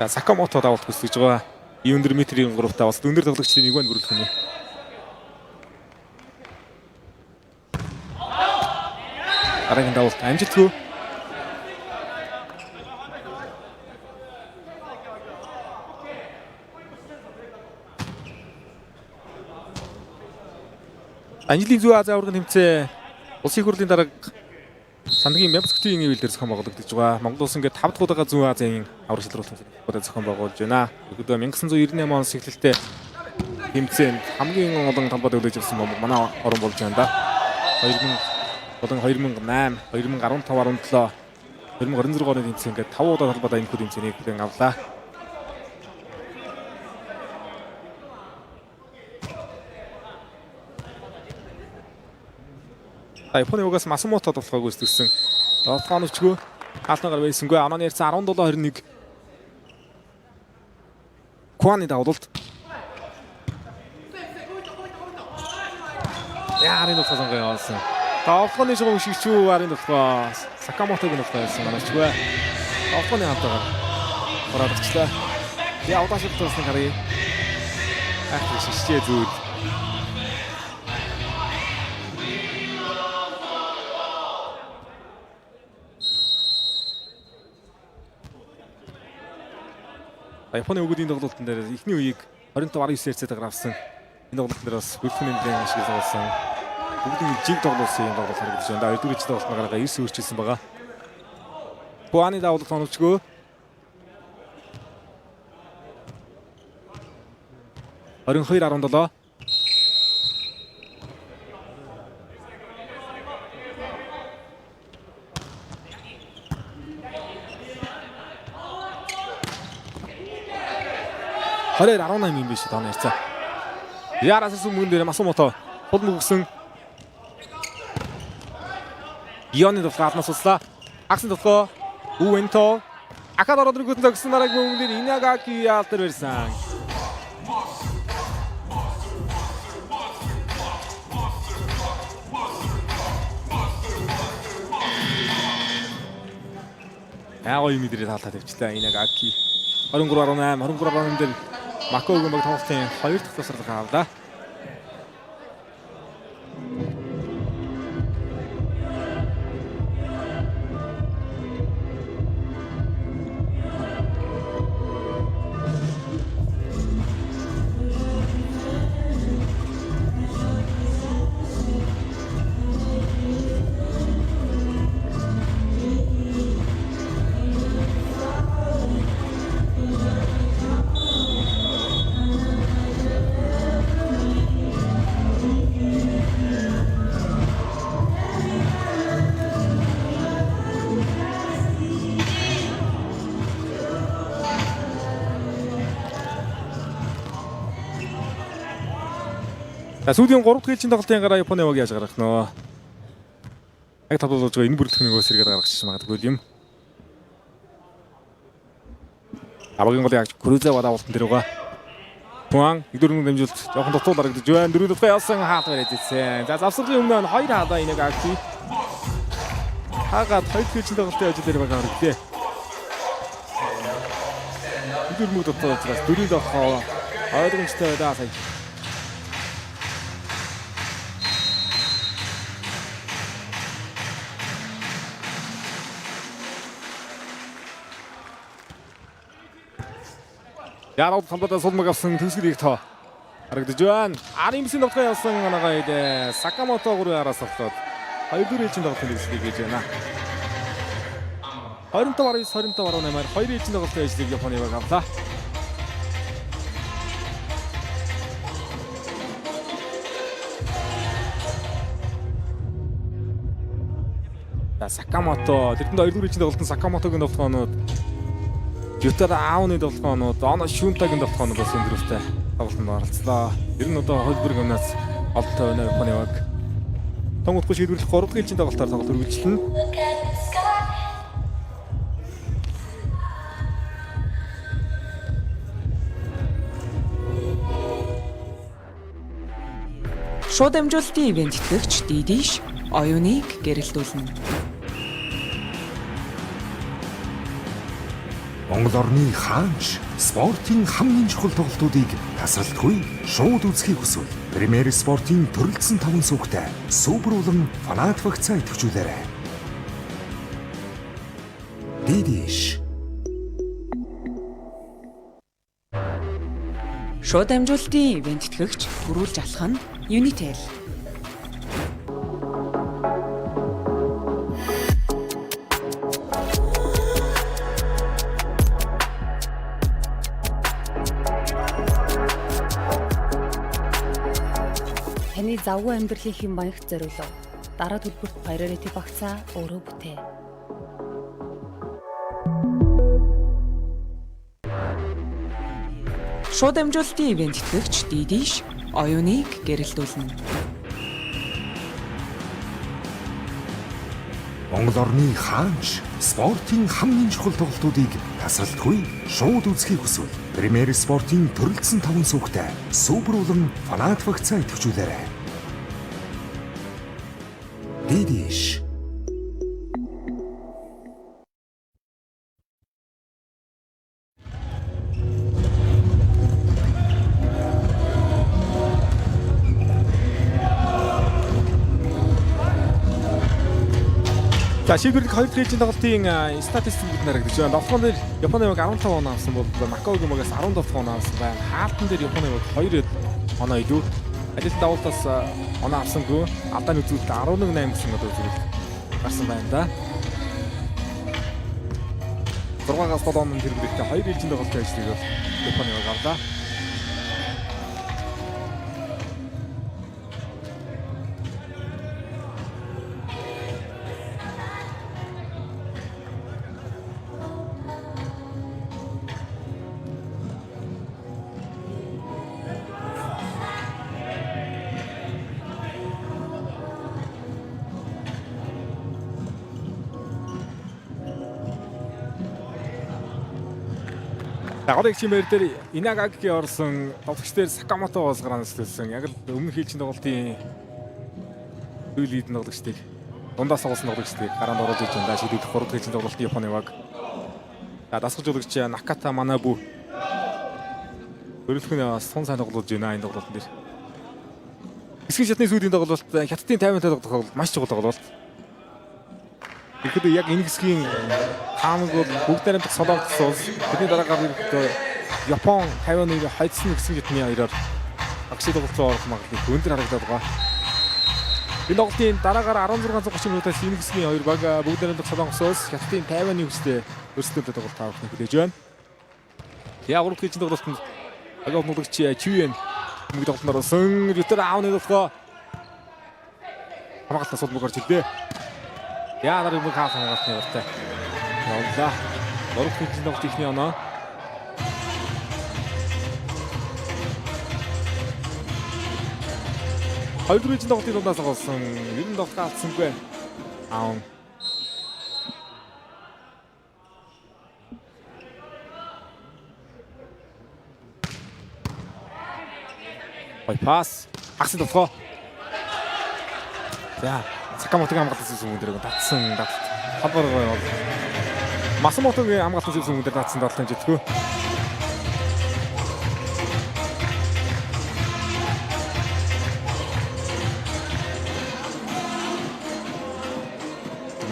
Сакамото давуулт хүсэж байгаа. Өндөр метрийн 3-таа бас өндөр тоглогчдын нэг байна бүрэлдэх нь. Дараагийн давуулт амжилтгүй. Анжелик Зүүн Азийн аваргын тэмцээн улсын хурлын дарга Сангийн Мямскотын ивэл дээр зохион байгуулагдаж байгаа. Монгол улс ингээд 5 дахь удаага Зүүн Азийн авраг шалралтын зохион байгуулж байна. Өдөө 1998 оноос эхлэлтэй тэмцээнд хамгийн олон талбайд өглөж ирсэн бомбог манай орон болж байна да. 2008, 2015, 17, 2026 оны тэмцээн ингээд 5 удаа талбайд энэ тэмцээнийг хүлээн авлаа. Японы угаас Масамото тоглохыг үзсэн. Тоглоом өчгөө хаалтнагаар байсангүй. Аноны ярьсан 17-21. Куаны давуулт. Яарын тоглоом гайвсан. Тоглооны жоо шигчүү арын тоглоо. Сакамотогийн тоглоо байсан манайчгүй. Тоглооны хамтаагаар оролцлаа. Я удаас тоглосон харъя. Шигчээ зүйл. Японы өгөөдийн тоглолтын дээр эхний үеийг 20-19 цэцээр авсан. Энэ тоглолтын дээр бас бүртгэн нэмлийн ашиг болсон. Бүгдийн жиг тоглосон юм тоглолт харагдаж байна. Өдөрч тоглолтын гараа 9 өөрчилсөн байгаа. Куаны давуулт онцгөө. Орон 2-17. Хараа 18 юм биш тооны ярьцаа. Яраас сүмгэн дээр Масамото хол мөгсөн. Ионы дэвхаатнаас услаа. Аксын дэвхөө Уэнто Акад ороод иргүүтэн зогсон дараагийн мөнгөн дээр Инагаки яалтар барьсан. Яагаад юм дээр таалтаа тавьчлаа Инагаки. 23-18 23-18 дээр Макогийн баг тоглолтын 2 дахь тасралт авлаа. Сүүлийн 3 дахь ээлжийн тоглолтын гараа Японы яваг яаж гаргах нөө. Яг тавлуулж байгаа энэ бүрэлдэхүүнийг өөс хэрэгээр гаргачих магадгүй юм. Авагийн гол яг Круза вадавуултан дээр байгаа. Туан өдөрнөг дэмжүүлэлт жоохон дутуул харагдаж байна. 4 дахь явсан хаалт барьж ирсэн. За завсралын өмнө 2 хаалаа Инагаки. Хагаад 2 дахь ээлжийн тоглолтын ажил дээр байгаа хэрэгтэй. Өдөрнөг дутуул учраас 4 дахь ойлгомжтой байлаа сая. Ярууд хамтдаа сулмаг авсан төгсгөлийг тоо харагдаж байна. Аримсын тоглоо явсан анагаа Сакамото 3-аараас авлаад 2 ээлжийн тоглолтын төгсгөлийг хийж байна. 25-19-25-18-аар 2 ээлжийн тоглолтын ажлыг Японы баг авлаа. Сакамото тэрэнд 2 ээлжийн тоглолтын Сакамотогийн тоглоомнууд Ютара аавны тоглоомнууд Оно Шунтагийн тоглоомнууд бас өндөртэй тоглолтод оролцлоо. Ер нь одоо хөлбөрөг өмнөөс олдтой байна Японы баг. Тонгодгүй шийдвэрлэх 3 дахь ээлжийн тоглолтоор тоглолт үргэлжлэнэ. Шууд амжуулалтын ивент итгэгч Дидиш оюуныг гэрэлтүүлнэ. Монгол орны хаанч спортын хамгийн чухал тоглолтуудыг тасралтгүй шууд үзхийг хүсвэл Премьер спортын төрөлцсөн 5 сүүгтэй супер улан фанат вакцаа идэвхжүүлээрэй. Дидиш Шууд амжуулалтын ивент итгэгч төрүүлж алах нь Unitel. Таны завгүй амьдралын хэм маягт зориулав. Дараа төлбөрт priority багцаа өөрөө бүтээ. Шууд амжуулалтын ивент итгэгч Дидиш оюуныг гэрэлтүүлнэ. Монгол орны хаанч спортын хамгийн чухал тоглолтуудыг тасралтгүй шууд үзхийг хүсвэл Премьер спортын төрөлцсөн 5 сүүгтэй супер улан фанат вакцаа идэвхжүүлээрэй. Дидиш. За шийдвэрлэх 2 дахь ээлжийн тоглолтын статистик бид харагдаж байна. Тоглоом дээр Японы баг 15 оноо авсан бол Макаогийн багаас 17 оноо авсан байна. Хаалтан дээр Японы баг 2 оноо илүү. Ажилтны давуултаас оноо авсангүй. Алдааны үзүүлэлт 11-8 гэсэн одоо үзүүлэлт гарсан байна да. 6-аас 7 оноо тэрбэлтэй 2 ээлжийн тоглолтын ажлыг бол Японы баг авлаа. Дагуулын чимээр дээр Инагаги орсон тоглогч дээр Сакамото болсгоранаас төлсөн. Яг л өмнөх ээлжийн тоглолтын лид тоглогчдыг дундаас олсон тоглогчдыг гараанд оруулж иж энэ шийдвэрлэх 3 дахь ээлжийн тоглолтын Японы баг. За дасгалжуулагч Наката Манабу өөрөлдөхний сон сайн тоглож байна энэ тоглолтын дээр. Хэсгийн шатны сүүлийн тоглолт хятадын 50-тай тоглолт маш чухал тоглолт. Тэгэхэд яг энэ хэсгийн хаамаг бол бүгд найрамдах солонгос улс бидний дараа гарах Япон 51 хайцсан хэсгийн шатны хоёроор агшид тоглолцоо орох магадлал өндөр харагдаад байгаа. Энэ тоглолтын дараагаар 1630 минутаас энэ хэсгийн хоёр баг бүгд найрамдах солонгос улс хятадын 51 хүчтэй өрсөлдөлтөд тоглолт тавахыг хүлээж байна. Яг 3 дахь тоглолтод агав муулагч Чивэн бүгд тоглолтод орсон. Ютер аавны тоглолт хамгаалтаас суулбар гарч ирлээ. Яа нарыг мөн хаалт хамгаалтны уртай. Явлаа. 3 дахь тоглолт ихний оноо. Хоёр дахь тоглолтын дундаас голсон. 90 тоглолт гаалцсангүй. Аав. Ой пас. Агсын тоглоо. За Сакамотогийн хамгаалтын сүм дээр татсан халбар бол Масамотогийн хамгаалтын сүм дээр татсан дадлын житгүү.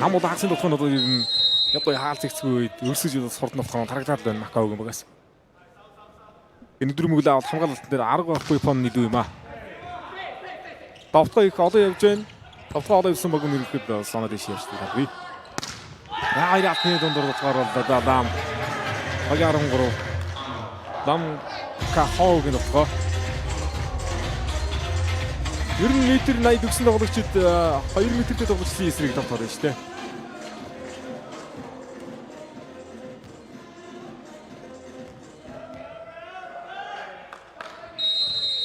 Намууд хагсын тоглоом одоо ер нь яг гоё хаалт зэгцгүй үед өрсөж сурдан болох харагдаад байна Макаогийн багаас. Энэ өдөр мөглөө авал хамгаалтан дээр арга байхгүй Японы нийлүү юм аа. Товтгоо их одоо явж байна. Товтгоо одоо явсан баг нэрхэд санаад иш ярьж байгаа. Аа яатны дундор болохоор дам. Багааран гурав. Дам Кахогийн товтгоо. Ер нь метр 80 төгсөн тоглогчид 2 метртэй тоглогчдын эсрэг товтгоод байна шүү дээ.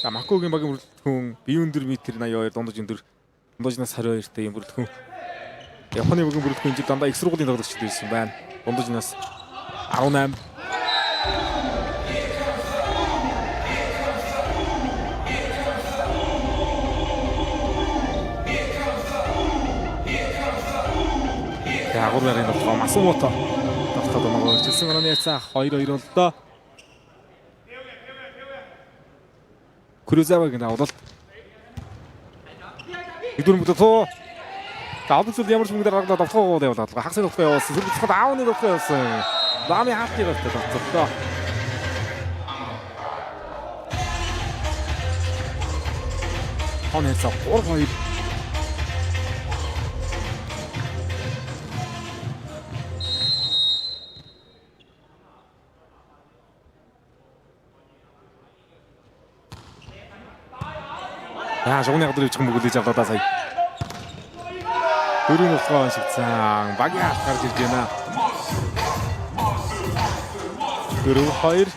Макаогийн багийн бүрэлдэхүүн бие өндөр метр 82 дундаж өндөр дундажнаас 22-тай юм бүрэлдэхүүн. Японы багийн бүрэлдэхүүн жиг дандаа их сургуулийн тоглогчд байсан байна. Дундажнаас 18. Агур нарын тоглоом Масамото тогтоод байгаа хэлсэн орны яцаа 2-2 боллоо. Курозавагийн авалт. Идүр мөдөө. Таавцул ямар ч мөнгөөр гаргаад авахгүй явуулаад хагас тоглох явуулсан. Сэргэлцэхэд аавны тоглох явуулсан. Лами хаалтыг авдаг тоглолтоо. Хонцоо 3-2. Жогны гадар ивчих мөгөлж авлаа сая. Дөрөв нухгоо шигцэн. Багийн алт гарч ирж байна. 4-2.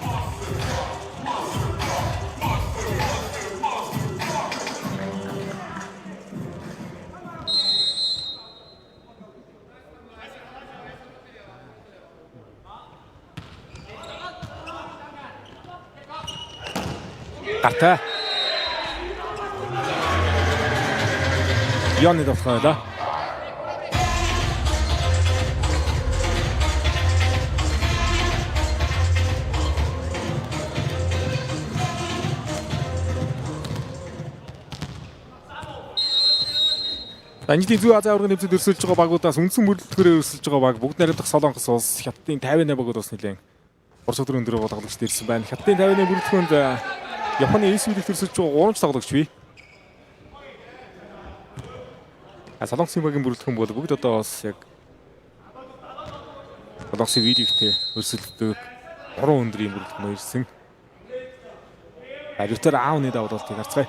Гартай. Яны давхаа да. Анжид зүү Азийн аваргын тэмцээнд өрсөлдөж байгаа багуудаас үндсэн мөрөлдөхөөр өрсөлдөж байгаа баг бүгд найрамдах Солонгос улс Хятадын 58 багууд бас нэлээд урсгал өндөр тоглогчд ирсэн байна. Хятадын 58 мөрөлдөхөнд Японы эсвэлд өрсөлдөж байгаа 3 тоглогч бий. Солонгосын багийн мөрөлдөхөн бол бүгд одоо бас яг Солонгосын видигтэй өрсөлддөг 3 өндрийн мөрөлдөхөн ирсэн. Ривтер аавны давуултыг харцгаая.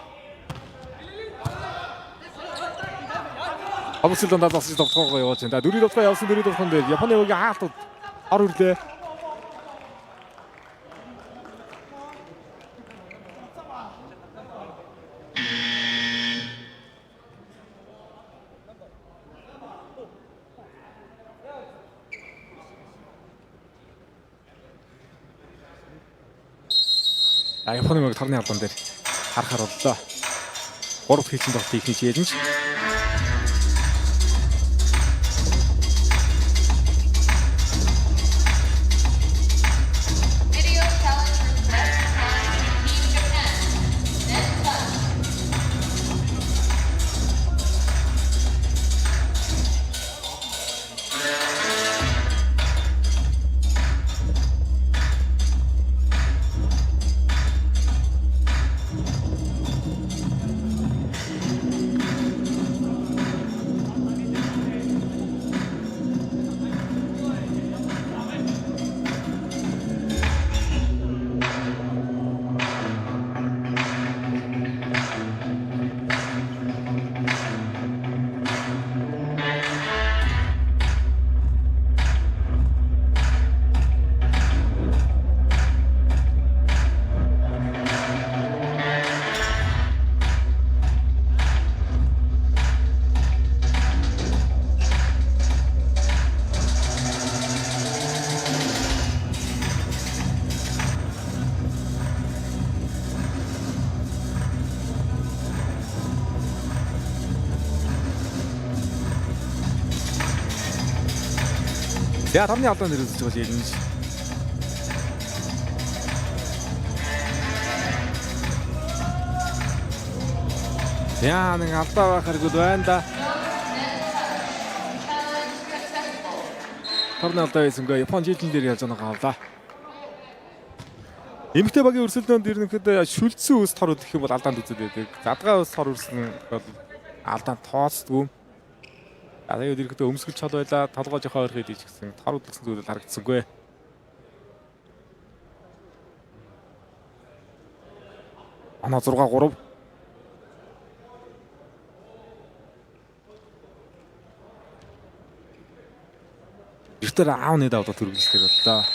Авсил дондаа бас тоглохоо явуулж байна. Дөрөв тоглохоо явсан дөрөв тоглохын дээр Японы багийн хаалтууд ор үрлээ. Японы баг тарны албан дээр харахаар боллоо. 3 хийсэн тоглолтыг хийж ялж Video challenge request time, Team Japan. Next up. За тарны албан дээр үзэж байгаа ялж. Яа нэг алдаа байхаргүй байна да. Challenge successful. Тарны алдаа байсангаа Япон жилийн дээр ялж байгаа авлаа. Эмэгтэй багийн өрсөлдөөнд ерөнхийдөө шүлдсэн ус тор гэх юм бол алдаанд үзээд байдаг. Задгаа ус тор өрсөн бол алдаанд тооцдгүй. Тэгээд ерөнхийдөө өмсгөл чад байла толгой жоохон ойрхон идэж гисэн тор үлдсэн зүйл харагдсангүй. Ана 6-3. Ертер аавны давдаа төрүүлэхээр боллоо.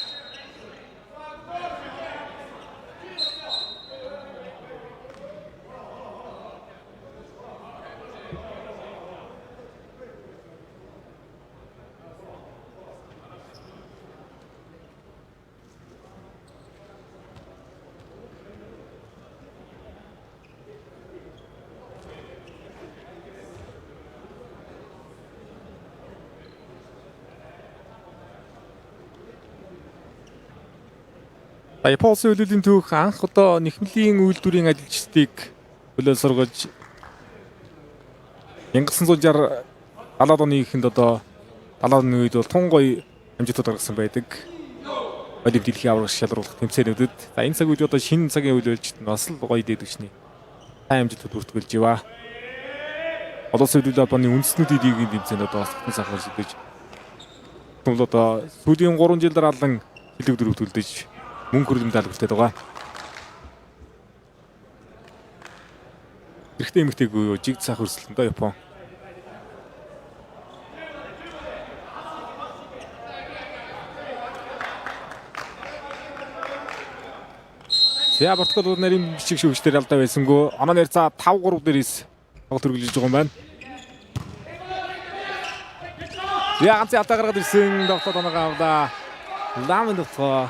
Японы үйлдвэрлэлийн түүх анх одоо нэхмлийн үйлдвэрийн ажилчдыг хөлөө сургаж 1960 70-аад оны эхэнд одоо 70-аад оны үед бол тун гоё амжилтууд гаргасан байдаг. Олимп дэлхийн аврагч шалруулах тэмцээнүүдэд энэ цаг үед одоо шинэ цагийн үйл явдалд бас л гоё дээдвчний сайн амжилтууд бүртгүүлж иваа. Олон улсын Японы үндэстнүүдийн лигийн тэмцээнд одоо хатан сахар шидэж. Тэгвэл одоо сүүлийн 3 жил дараалан хилэг дөрөв төлдөж мөнгө хөрөлмөд албартай байгаа. Эрэгтэй эмэгтэйг жиг цаах өрсөлдөн доо Япон. Зя бортгол нарийн бичиг шүүгчдэр алдаа байсангүй. Оноо нэрцаа 5-3 дээрээс тоглолт хөргөлж байгаа юм байна. Зя ганц алдаа гаргаад ирсэн тоглолт оноогоо авлаа. Ламын дотоо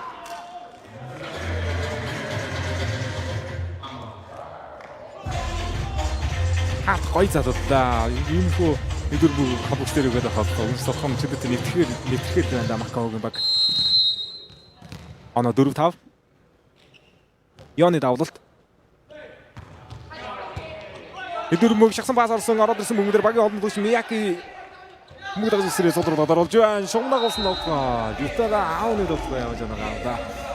хаад гоё залууллаа. Ийм хөө өдөр бүр хавц дээр өгöd авах. Үнс сохом чөлөөтэй нэвтгэхэд байна да Макаогийн баг. Оноо 4-5. Яны давлалт. Өдөр мөг шахсан баас орсон ороод ирсэн мөнгөдөр багийн олон дүүш Мияки мөнгө дагаж ирсрээ содор доролж байна. Шугнаг болсон догтлоо. Ютага аауны догтлоо явж байгаа да.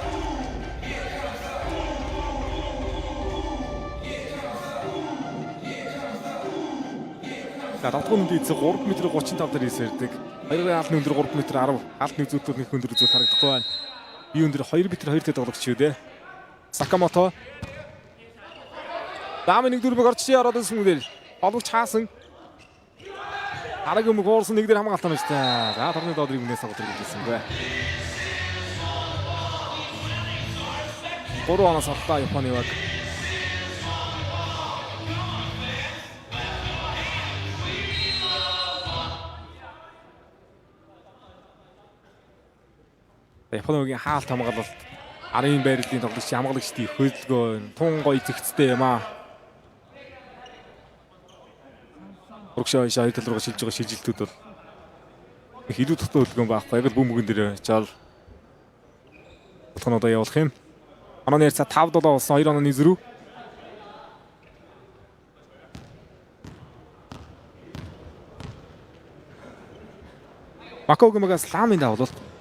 Давтгын үнд эцэг 3 м 35 дээр ирсэрдэг. Хоёрын алны өндөр 3 м 10. Алны зүйдлүүд нэг өндөр зүйл харагдахгүй байна. Би өндөр 2 м 2 дээр тоглогч шүү дээ. Сакамото. Даамын нэг дөрвөг орч ороод ирсэн мөдөр. Олвч хаасан. Араг юм гоорсон нэг дээр хамгаалтаа нэштэй. За тарны доодрыг өмнөөс агуулдаг гэсэн бай. 3 оноос хатаа Японы баг. Японогийн хаалт хамгаалалт арын байрлалын тоглогч хамгаалагчдын хөдөлгөөн тун гоё зэгцтэй юм аа. Урагшаа хоёр тал руугаа шилж байгаа шилжилтүүд бол их илүү тутаа хөдөлгөөн байхгүй. Яг л бөмбөгөн дээр жаал тонодоо явуулах юм. Онооны ярьцаа 5-7 болсон 2 онооны зөрүү. Макаогийн магаас ламын давлалт.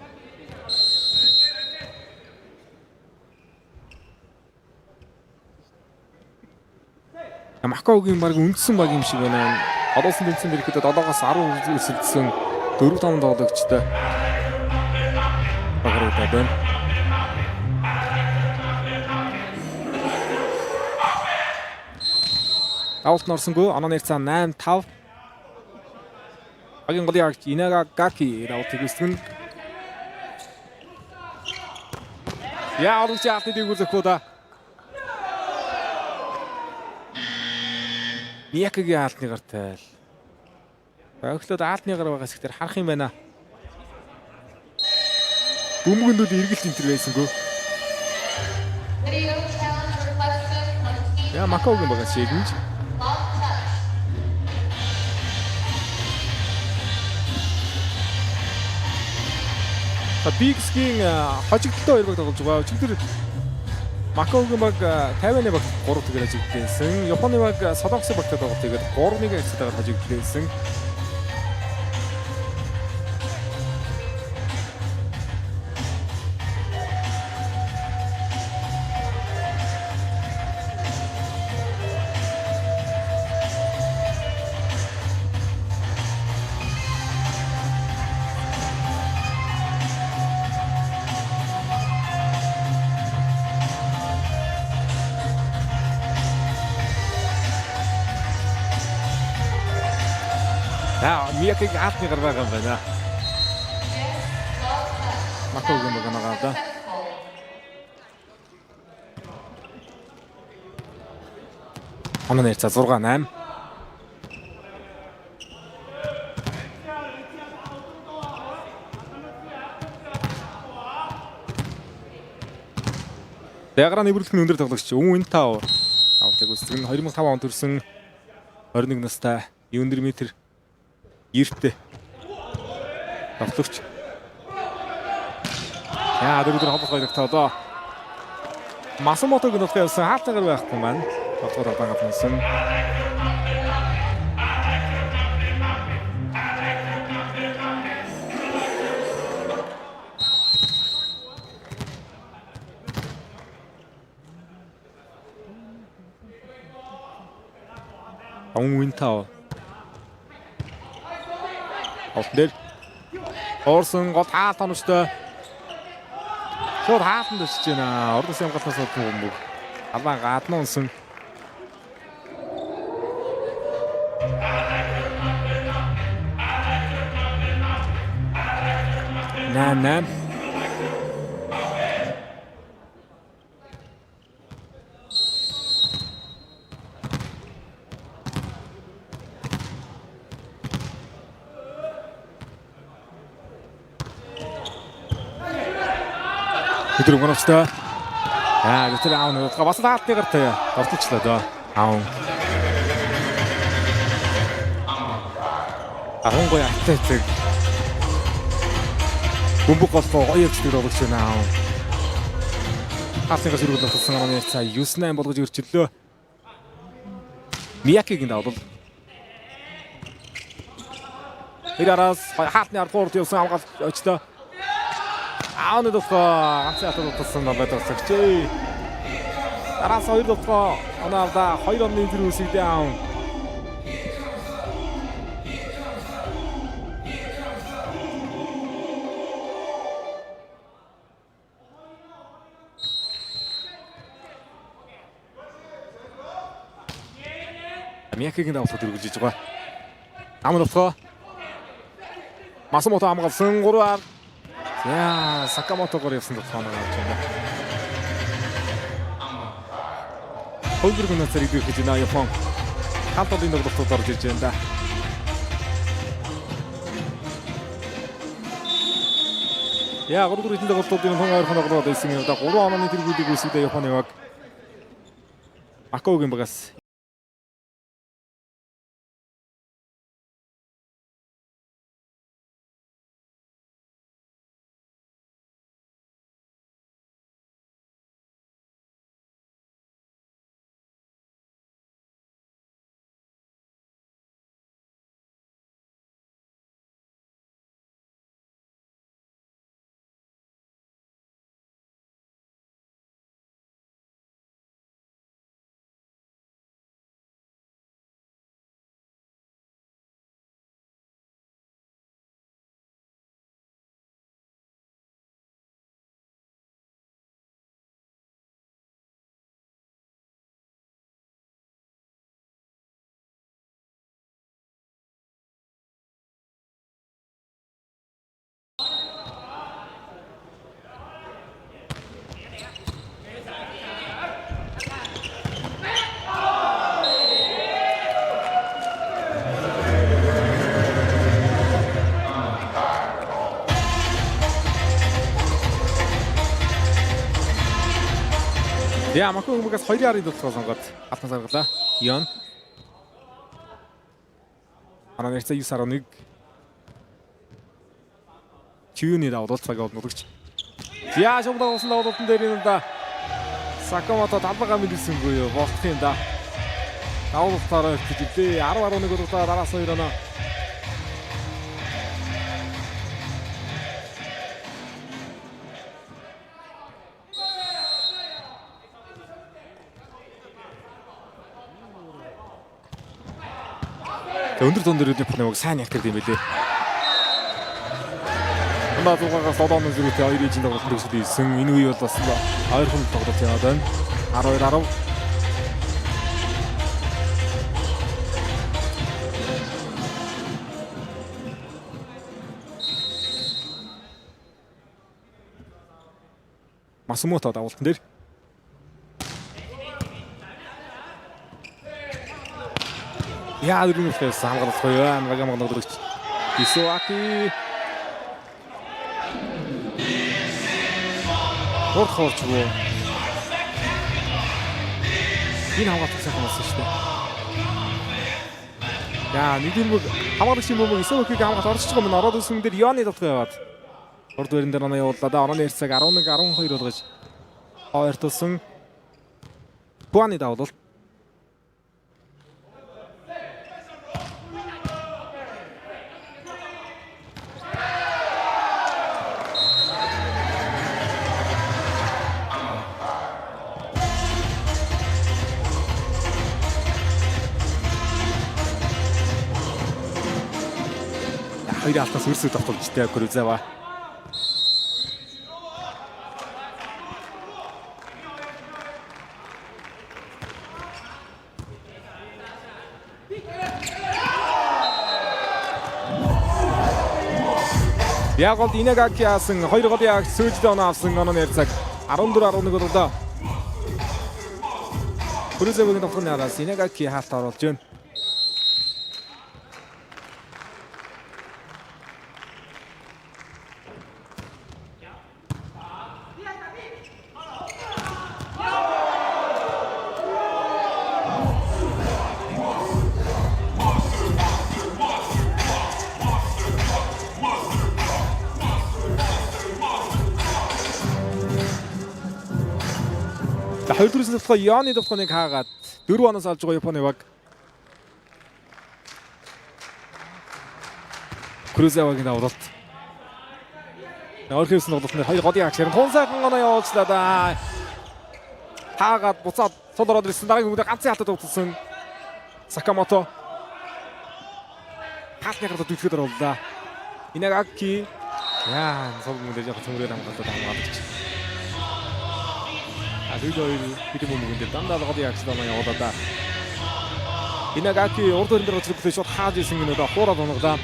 Макаогийн баг үндсэн баг юм шиг байна. Одоосон тэнцэн ирэхэд 7-оос 10 эсэлдсэн 4-5 тоглогчтой багруудаа байна. Аут норсонгүй онооны ярьцаа 8-5. Багийн голын агч Инагагаки раутыг үсгэн. Яа орж яатыг үзэхгүй да. Миякигийн аалтны гартай л. Өглөөд аалтны гар байгаас ихтэй харах юм байна. Бөмбөгөндүүд эргэлт энтер байсангүй. Яа Макаогийн багаас шийдэнж. Бигсгийн хожигдолтой хоёр баг тоглож байгаа. Өчигдөр Макаогийн баг 50-ны баг 3 тэгэр хожигдсан. Японы баг Солонгосын багтай тоглолт тэгээд 3-1 хэсэгтэйгээр хожигдсан. Миякиг аалтны гар байгаа юм байна. Макаогийн баг нагаадаа. Онооны ярьцаа 6-8. Яграны нэврэлтний өндөр тоглогч Өвн Тав аутыг үсгэн 2005 онд төрсэн 21 настай 94 м эрттэй тоглогч. Яа дөрөөр хавх байгтаа. Масамотог нөхөд явсан хаалтгаар байхгүй маань. Тоглоод байгаа юмсан. Өвн Отдэр Орсон гол хаалт онцтой. Шууд хаалтанд өсөж байна. Ордос ямгалтаас бөмбөг. Албан гадна унсан. Нам. өдөр гонцтой. Гэтэр аав нэг бас хаалтны гартай дортолчлаа доо. Аав. Ахангой атлетик. Бөмбөг голфоо гоё явцдаг болгож байна. Хасныга сэргүүл болсон амны цаа 9-8 болгож өрчлөө. Миякигийн давал. Ираас хаалтны ардгуурд явсан хамгаалт очлоо. Ааны дохоо ганцхан аталсан байдаг сэгчээ. Араас 2 дохоо онаада 2 оны зэрэг үсэгдээ аав. Миякигийн давалт үргэлжлэж байгаа. Амын дохоо Масамото хамгаалсан 3-аар. Яа, Сакамотогоор явсан дохоо гарч байна. Хөлбөргөн цариг дэх гэж байна Япон. Халтын дохтод орж ирж байна да. Яа, 3-4 дохтодын хоноор хоногроод байсан юм да. 3 онооны тэргүүдийг үсгдээ Японы баг. Акогийн багаас Яа, Макон угаас 2-ын дулцгаа сонгоод алтан саргалаа. Ион. Араа нэрцээ 9-11. Чүүний давал цагаад нутагч. Яа, шугдаа усан давалтан дээр юм да. Сакамото талбага мэдсэнгүй юу? Болох юм да. Давалтаараа хэвчээ 10-11 удаа дараас 2 оноо. Өндөр тон дээр үднийх нэг сайн ялтдаг юм билээ. Ундаа зугаагаас 7 оны зэрэгтэй 2 ижин тоглолт төгсөлсөн. Энэ үе бол бас 2 хүн тоглолт яваад байна. 12-10. Масамото давалтан дээр. Яа, дөрөв нэхээс хамгаалах гоё. Нагамаг ногдогч. Исуаки. Хурц гоо. Энэ хамгаалах сайхан болсон шүү дээ. Яа, нэг юм хамгаалагч юм уу Исуакиг хамгаалж орчих юм. Ороод ирсэн дээр Йоны татгай яваад. Урд барин дээр оноо явууллаа да. Онооны ярьцаг 11-12 болгож ойртолсон. Буаны давлал. Хоёрын алтаас үрсэг тоглолттой Крузава. Яг гол Инагаки яасан 2 голын яг сүйдээ оноо авсан онооны ярьцаг 14-11 удаа. Крузавагийн тоглолтын араас Инагаки хаалт оруулж байна. За 2 дөрөвс давтгаа Яны давтгааныг хаагаад 4 оноос алж байгаа Японы баг. Крузевагийн давлалт. Орхивсэн тоглолтод 2 годын агшаар тунсайхан оноо явуулчлаа да. Хаагаад буцаад цол ороод ирсэн дараагийн үедээ ганцын хатад утсан Сакамото. Хатны гараад дүүтгэд оруулаа. Инагаки яа цол мөндөө яг цөмрөө хамгаалаад хамгаалж. Дүйдөө бид мөнгөнд дандаа годын агшаар оноо явуулаа да. Инагаки урд өрөнд орж ирэхдээ шууд хааж исэн гинөө хуураад оноглаа.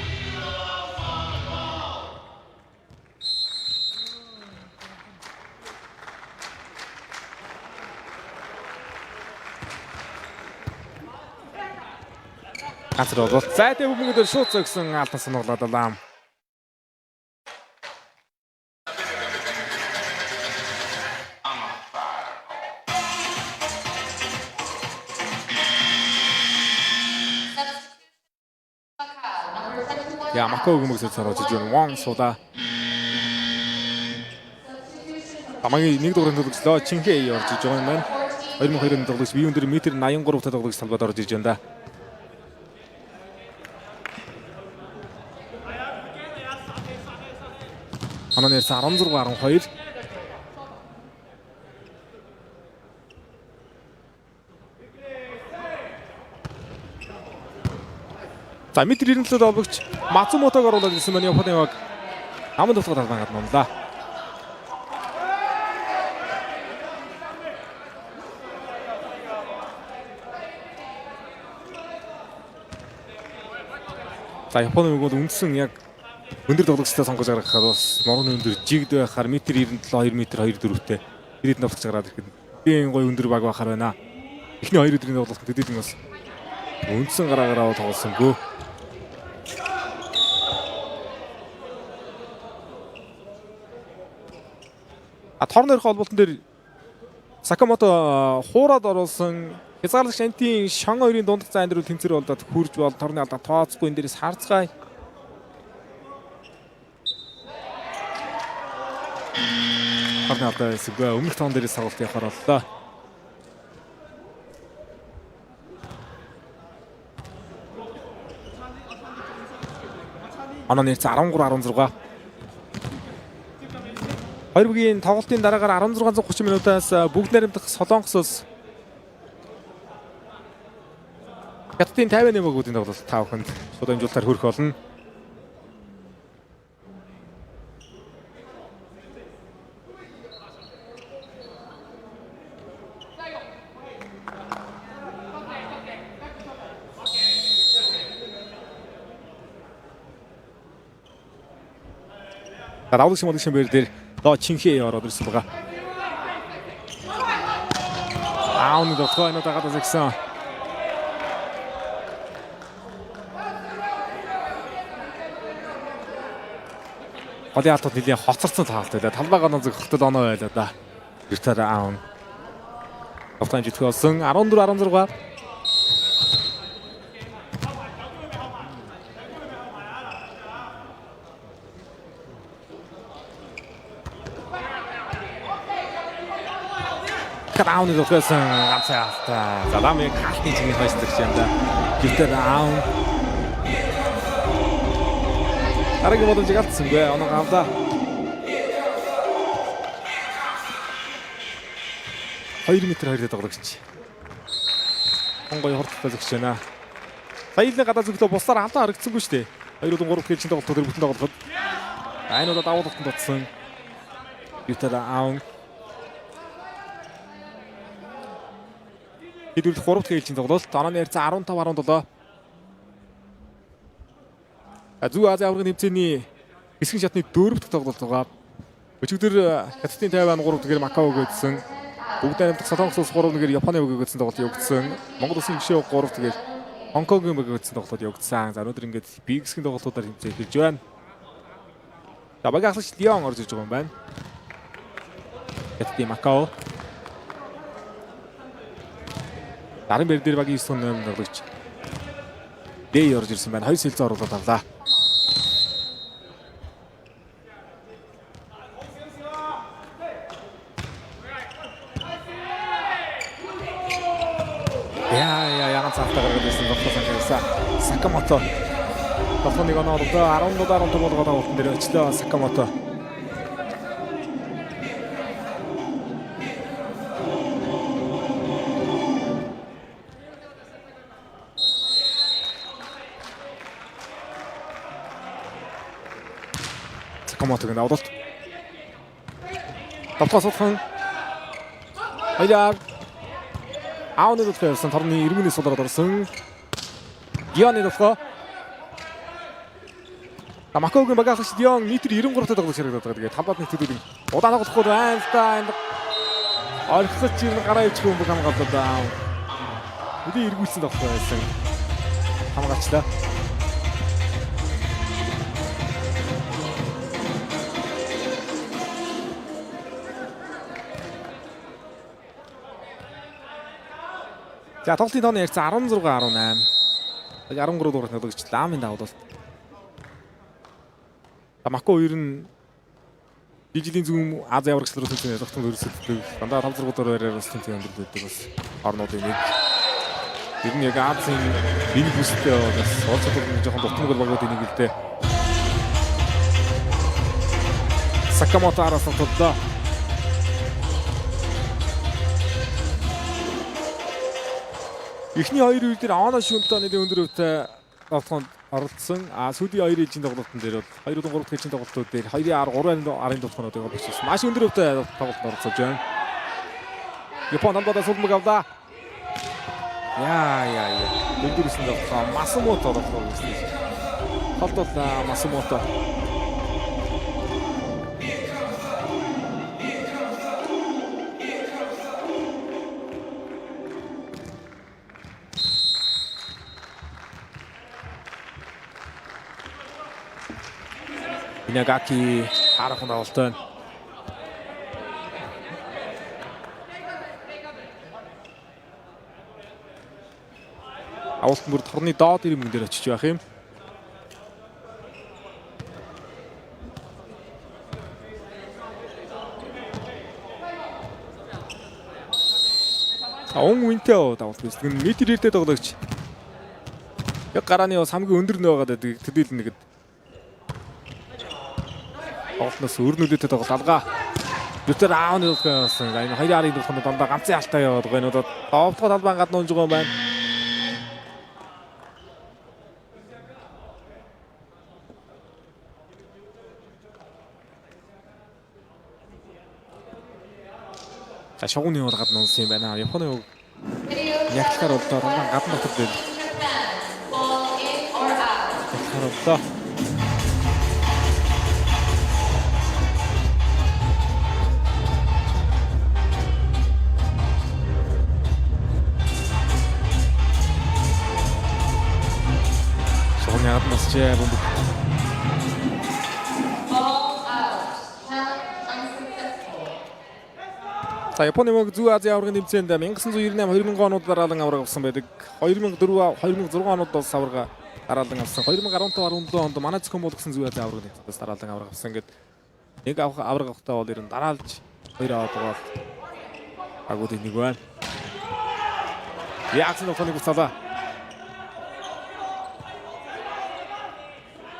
Ганцроо зайтай бүгд шууд зогсон алтан сонголоод лам. Я Мако гүмгсэл царож ижин Вон суда. Амагийн нэг дуурайнд төлөвлөлөө Чинхээ орж иж байгаа юм байна. 2002 оны тоглогч бие өндөр метр 83 та тоглогч талбайд орж иж байна да. Манай нэр 16-12. За метр 97 тоглогч Мацумотог оруулаад ирсэн байна Японы баг. Аманд тусгаад талбайгаад нунлаа. За Японы баг бол үндсэн яг өндөр тоглогчтой сонгож гаргахад бас морон өндөр жигд байхаар метр 97 2 метр 2 4-тэй ирээд тоглож гараад ирэхэд биеийн гой өндөр баг байхаар байна. Эхний 2 өдрийн тоглолтод тэдэд бас үндсэн гараагаараа тоглосонгүй. Торнорын холболтон дээр Сакамото хуураад оруулсан хязгаарлагч Антийн Шон 2-ын дундх зайн дээр тэнцэр болдод хурж бол торны алдаа тооцгүй энэ дээрээс харцгаая. Торны алдаа эсвэл өмнөх тоон дээрээс сагалт явахаар боллоо. Манай нэр 13-16. Хоёр бүгийн тоглолтын дараагаар 1630 минутаас бүгд найрамдах Солонгосоос Хятадын 58 багуудын тоглолт 5 хүнд шууд амжилтаар хүрэх болно. Равлах шимэлэг шимбэр дээр доо Чинхээ ороод ирсэн байгаа. Аун дохой нэ дагаад зэгсэн. Голын алтууд нэлээд хоцорсон таалт байлаа. Талбайгаа нозог хотод оноо байлаа да. Гэртээр аун. Автан житгөө болсон 14-16. Аун дохойсон ганцаа. Заламыг халтын чинь хойсдог юм да. Гэртээр аун. Дараагийн боломжийг алдсангүй оноо авлаа. Хоёр метр хоёртой тоглогч. Хонгой хурдтай зогсож байна. Саялны гадаа зөвлөө бусаар алдаа харагдсангүй шүү дээ. 2-3 хэлжин тоглолтууд төр бүтэн тоглоход. Айнуудаа давуу талтанд дотсон. Гэртээр аун. Хэдүүлэх 3 дахь хэлжин тоглолт. Онооны ярьцаа 15-17. Зүүн Азийн аваргын тэмцээний хэсгийн шатны 4 дахь тоглолт байгаа. Өчигдөр Хятадын 58 3 дахь Макаог өгсөн. Бүгд найрамдах Солонгос улс 3-1-ээр Японы баг өгсөн тоглолт явагдсан. Монгол улсын гишээ 3 дахь Хонконгийн баг өгсөн тоглолт явагдсан. За өнөөдөр ингээд биг хэсгийн тоглолтуудаар тэмцээн эхэлж байна. За багийн ахлагч Лион орж ирж байгаа юм байна. Хятадын Макао. Дарын бэр дээр багийн 9 тоглогч Дэй орж ирсэн байна. 2 сэлцээ оруулаад авлаа. цаалтаа гаргаад ирсэн доктор санхээсаа Сакамото. Тохоныг оноо 17 болгоод авалтан дээр очлоо Сакамото. Сакамотогийн авалт. Товтосохон Хаяа аауны дутсан торны иргэний сулраад орсон. Гионы дутгаа. Тамакогийн багаас Дион метр 93-тай тоглож харагдаад байгаа. Тэгээд талбайд нэгтгэдэг. Удаан тоглохгүй Айнстайн орхисч ирэн гараа ичх юм бол хамгаалаад аа. Үгүй эргүүлсэн тоглох байсан. Хамгаачлаа. За тоглолтын тооны ярьцсан 16-18. 13 дугаар тоглогч Ламын давуулт. Тамако ер нь жилийн зүүн Ази аврагч руу төлсөн зохицон өрсөлдөг. Дандаа 5-6 дугаар ярьсан тийм өндөр байдаг бас орнуудын нэг. Ер нь яг Азийн энэ бүстэй бас орцолтын жоохон дутмаг болгоод энийг л дээ. Сакамото араас тодлоо. Эхний хоёр үйл дээр Ано Шүнтэ нэлээд өндөр хөвтэй тоглолтод оролцсон. Сүүлийн хоёр ижийн тоглолтын дээр бол 2-3 дахь ижийн тоглолтууд дээр 2-3 арын тоглолтууд болчихсон. Маш өндөр хөвтэй тоглолтод оролцож байна. Япон хамбада сулмаг авлаа. Яа. Өндөрсөн тоглолт Масумото тоглолт гэсэн. Холдолоо Масумото. Инагаки харахын авалтай. Авалт бүр торны доод ирмэн дээр очиж байх юм. Он үнтэй давалт биш. Тэгвэл метр 90-тэй тоглогч. Яг гарааны бас хамгийн өндөр нь байгаад байдаг. Тэдэл нэгэд Олноос өрнөлөөтэй тоглолт алгаа. Бүтээр аавны болсон. Энэ 2-арын тоглолтод дандаа ганцын алтай яваад байгаа. Энэ удаа товтгол албан гадна унж байгаа юм байна. За шогууны бол гадна унсан юм байна. Японы ягтлахаар болдоо дандаа гадна дотор дээр. Ягтлахаар болдоо. Атмосфера бомб. За Японы мөг Зүүн Азийн аваргын тэмцээнд 1998-2000 онууд дараалан авраг авсан байдаг. 2004-2006 онууд бас аврага дараалан авсан. 2015-17 онд манай зөвхөн бол гэсэн Зүүн Азийн аваргын тэмцээндээс дараалан авраг авсан гэдэг. Нэг авраг авахтаа бол ер нь дараалж 2 аваад байгаа. Агуудын нэг байна. Яаксын тооны буцаалаа.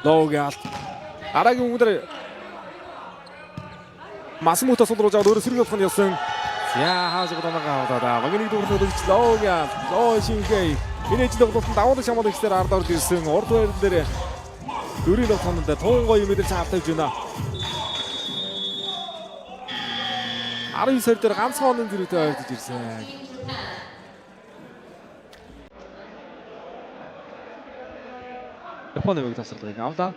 Логиал. Арагийн өнгөдөр Масумото сулруулж аваад өөрөө сэргийлэх нь явсан. Яа хааж байгаа даа. Багийн дүүрнүүд өгч Логиал. Лоо шингээ. Минийч тоглолтод даваад шамаад ихсээр ард орж ирсэн. Урд байр дээр дөрийн тоглолтод тунгой мэдэрч хавтаж байна. 19 сар дээр ганцхан онын зэрэгтэй ойртож ирсэн. Японы мөг тасалгыг авлаа.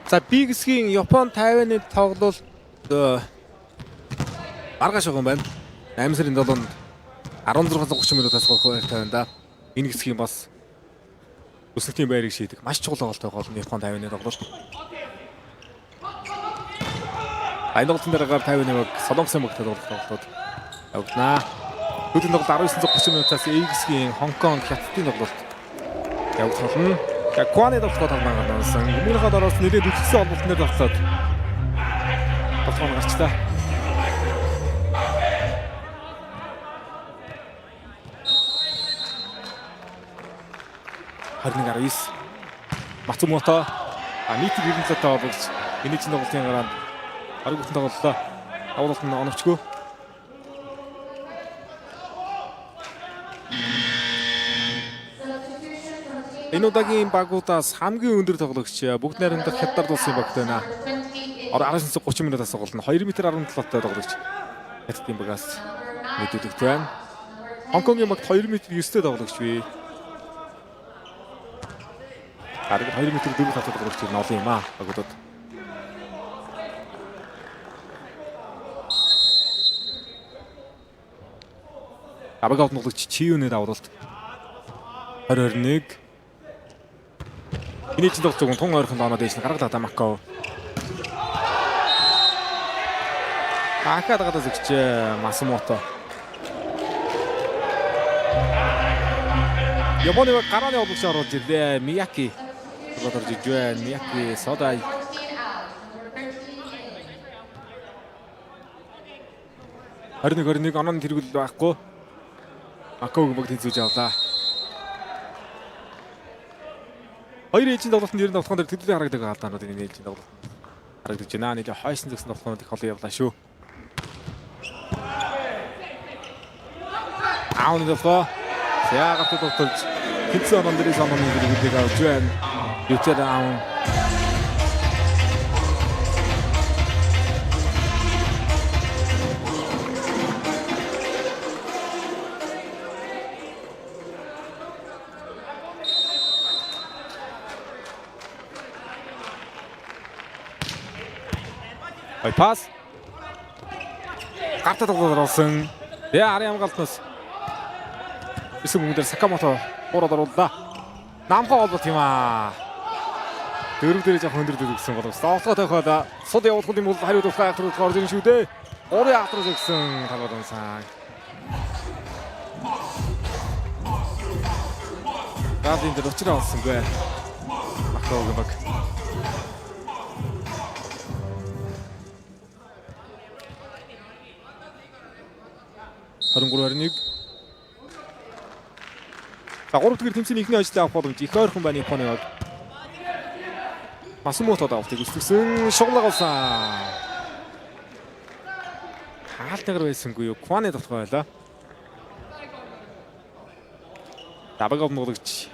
За B хэсгийн Япон Тайваны тоглолт маргааш байгаа юм байна. 8 сарын 7-нд 16:30 минутаас голох байртай байна да. Энэ хэсгийн бас өсөлтийн байрыг шийдэх маш чухал тоглолт болно Япон Тайваны тоглолт. Айнолтын дараагаар Тайваны Солонгосын багтад тоглолт явагдана. Хөдөлгөөн тоглолт 19:30 минутаас A хэсгийн Хонконг Хятадын тоглолт явагдах болно. Куаны тоглолт хамгаалсан. Өмнөхөд ороос нэлээд үхсэн олболтноор тоглолт. Болгоно гарчлаа. Харин Мацумото нийт 97 тоо болж энэ чинь тоглолтын гараанд арга бүтэн тоглолоо. Авуулт нь оновчгүй. Энэ удаагийн багуудаас хамгийн өндөр тоглогч бүгд найрамдах Хятад улсын багт байна. 19:30 минутаас тоглолно. 2.17-тай тоглогч Хятадын багаас мэдээлэгт байна. Хонконгийн багт 2.9-тэй тоглогч бий. Арга 2.4 татдаг тоглогч нь олон юм аа багуудад. Абагаут тоглогч Чиюны давруулалт 2021 Инээч тоглож байгаа тун ойрхон дооноо дээш нь гаргалаа Макао. Акадагаа зүгч Масумото. Японы гарааны облогч оруулж ирлээ. Мияки. Бодорж ижвэн Мияки Содай. Харин онон тэргүүл байхгүй. Макаог бүгд хийзүүж явлаа. Хоёр ээлжийн тоглолтод ер нь тоглохын дээр төдөлөө харагдаг алдаанууд энэ ээлжийн тоглолт харагдаж байна. Нийлээ хойсон зэгсэн тоглолтууд их олон явлаа шүү. Аун дэфо. Яагаад тоглолт хэцүү онон дээрээс онон гэдэг авч байна. Ютер аун. Пас. Гартад тоглосон. Яари хамгаалтнаас. Эсэг мөнгөөр Сакамото ураад орууллаа. Намхаа болбот юм аа. Дөрөв дээр жах хөндрөдөг гэсэн болов. Софтоо тохиолоо. Суд явуулах юм бол хариуд фактор орж ирэн шүү дээ. Урын ахтрал гэсэн талбарсан сан. Гадын дээр очроо олсонгүй. Макаог баг. Харин За 3 дахь тэмцээний ихний ажлыг авах боломж их ойрхон байна Японы баг. Масумото давтыг өсгсөн шугамлаг олсон. Хаалтайгаар байсангүй юу? Куаны тоглох байлаа. Дабагов нуулагч.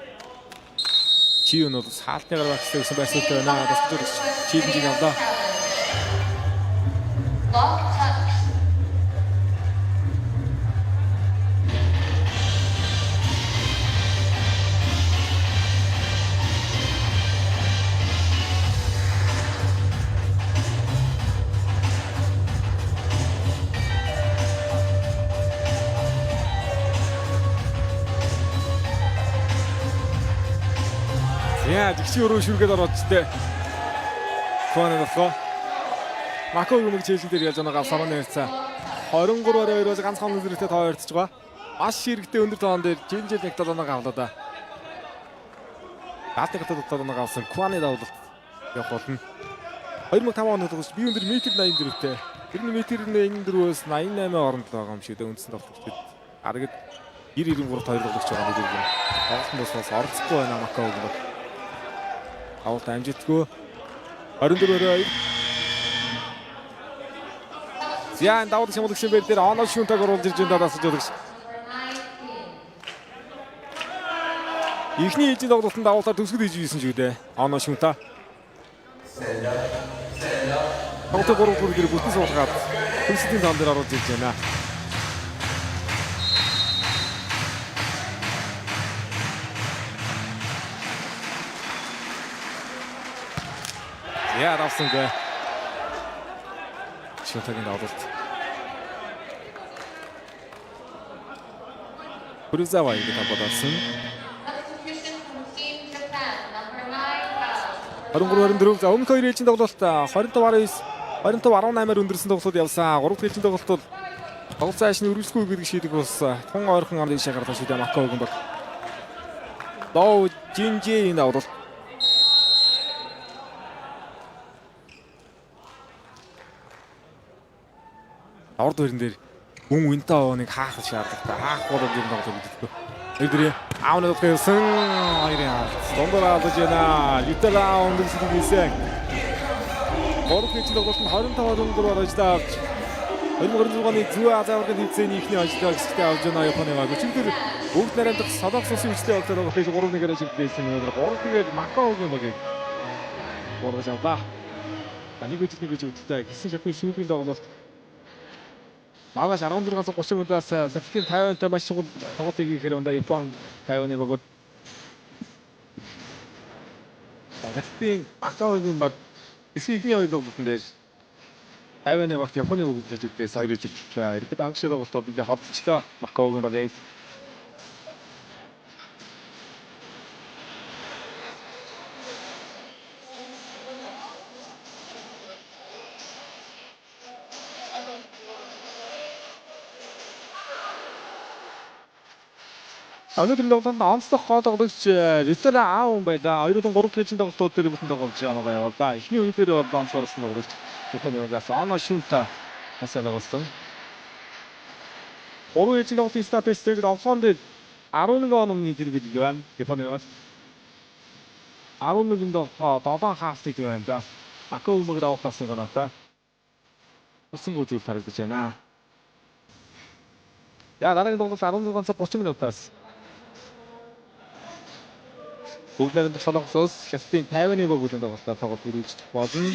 Чиюн бол хаалтайгаар багсдаг гэсэн байсалтай байна. Бас зүрх чийлэнжиг авлаа. Яа, дэгчи өрөө шүргээд ороод тээ. Куаны болохоо. Макаог нэг чийлэн дээр ялж байгаа сарны хэлцээ. 23-22-оос ганцхан үзрэхтэй тоо ойртож байгаа. Маш ширэгтэй өндөр тоон дээр жил нэг толоноо авлаа да. Даатгатад толоноо авсан Куаны давлалт явах болно. 2005 онд тоглож би өндөр 1.84-тэй. Тэр нь 1.84-өөс 88 оронд байгаа юм шиг дээ үндсэн тоглогчид. Арагд 90-93 тоглогч байгаа гэдэг юм. Тоглолтоос бас орцохгүй байна Макаог бол. Авалт амжитгүй 24-2 Зян даваад шимүүлэх шимбэр дээр оноо шүнтэг оруулж ирж энэ дасаж өгч. Ихний ээлжийн тоглолтод даваалтаар төсгөл хийж ийсэн ч үдэ. Оноо шүнтэ. Тоглолт 3 бүр дээр бүтэн суулгаад төслийн дан дээр оруулж ирж байна. Яа давсангүй. Шотагийн давалт. Бүризава ингэ тавбадсан. Substitution from Team Japan, number 9, 23-24 за өмнөх хоёр ээлжийн тоглолт 25-18-аар өндөрсөн тоглолтууд явсан. 3 дахь ээлжийн тоглолт бол тоглолт цаашны үргэлжлэхгүй гэдэг шийдэг бас тун ойрхон амрыг шагаарлаа шийдэ Мако Өгөнбаг. Доо Жинжи энэ тоглолт. Орд өрн дээр хүн Винтаа нэг хаах шаардлагатай. Хаах болоод юм тоглолт гэдэг. Эдгээр аавны тогтсон хоёрын дондороо алж яана. Литала өндөрсөн гэсэн. Гурав ээлжийн тоглолт нь 25-24 оржлаа. 2026 оны Зүү Азиагийн хэмжээний ихний ажлаа гисгтээ авч яана Японы баг. Өчигдөр бүгд найрамдах Солонгос улсын хүчтэй огтод байгаа гэж 3-1-ээр шилжүүлсэн юм. 3-1-ээр Мако Өгөнбагийг гурван авлаа. Нэг үеийн үедээ гэсэн шатны сүүлийн тоглолт Магаш 16-30 удаас Сафикийн Тайвантай маш чухал тоглолтыг хийхээр ундаа Япон Тайваны богод Сафикийн Мако Өгөнбаг эсвийн хоёр тоглолтод Тайваны багт Японы богод хэлжүүлээ саярч ирсэн. Ирээд анхшаа тоглолтод бид хавцчлаа Мако Өгөнбаг өнөөдөр тоглолтод онцлог гол тоглогч Литала Аав байлаа. 2-3 ээлжийн тоглолтууд дээр бүтэн тоглож байгаа байгаа. Эхний үеэр бол онцлогсон тоглогч Японы багаас Оно Шунта хасаа тоглосон. 3 ээлжийн тоглолтын статистикээр онцлог дээр 11 ононы зэрэг байна. Японы багаас 11-нд 7 хаалтыг байна да. Мако Өгөнбаг авахсан гэнэ та. Усан гүйцэл харагдаж байна. Яа дараагийн тоглолт 16-30 минутаас бүгдээр нь Солонгосоос Хятадын Тайваны богд тоглолтоор тоглож ирж болно.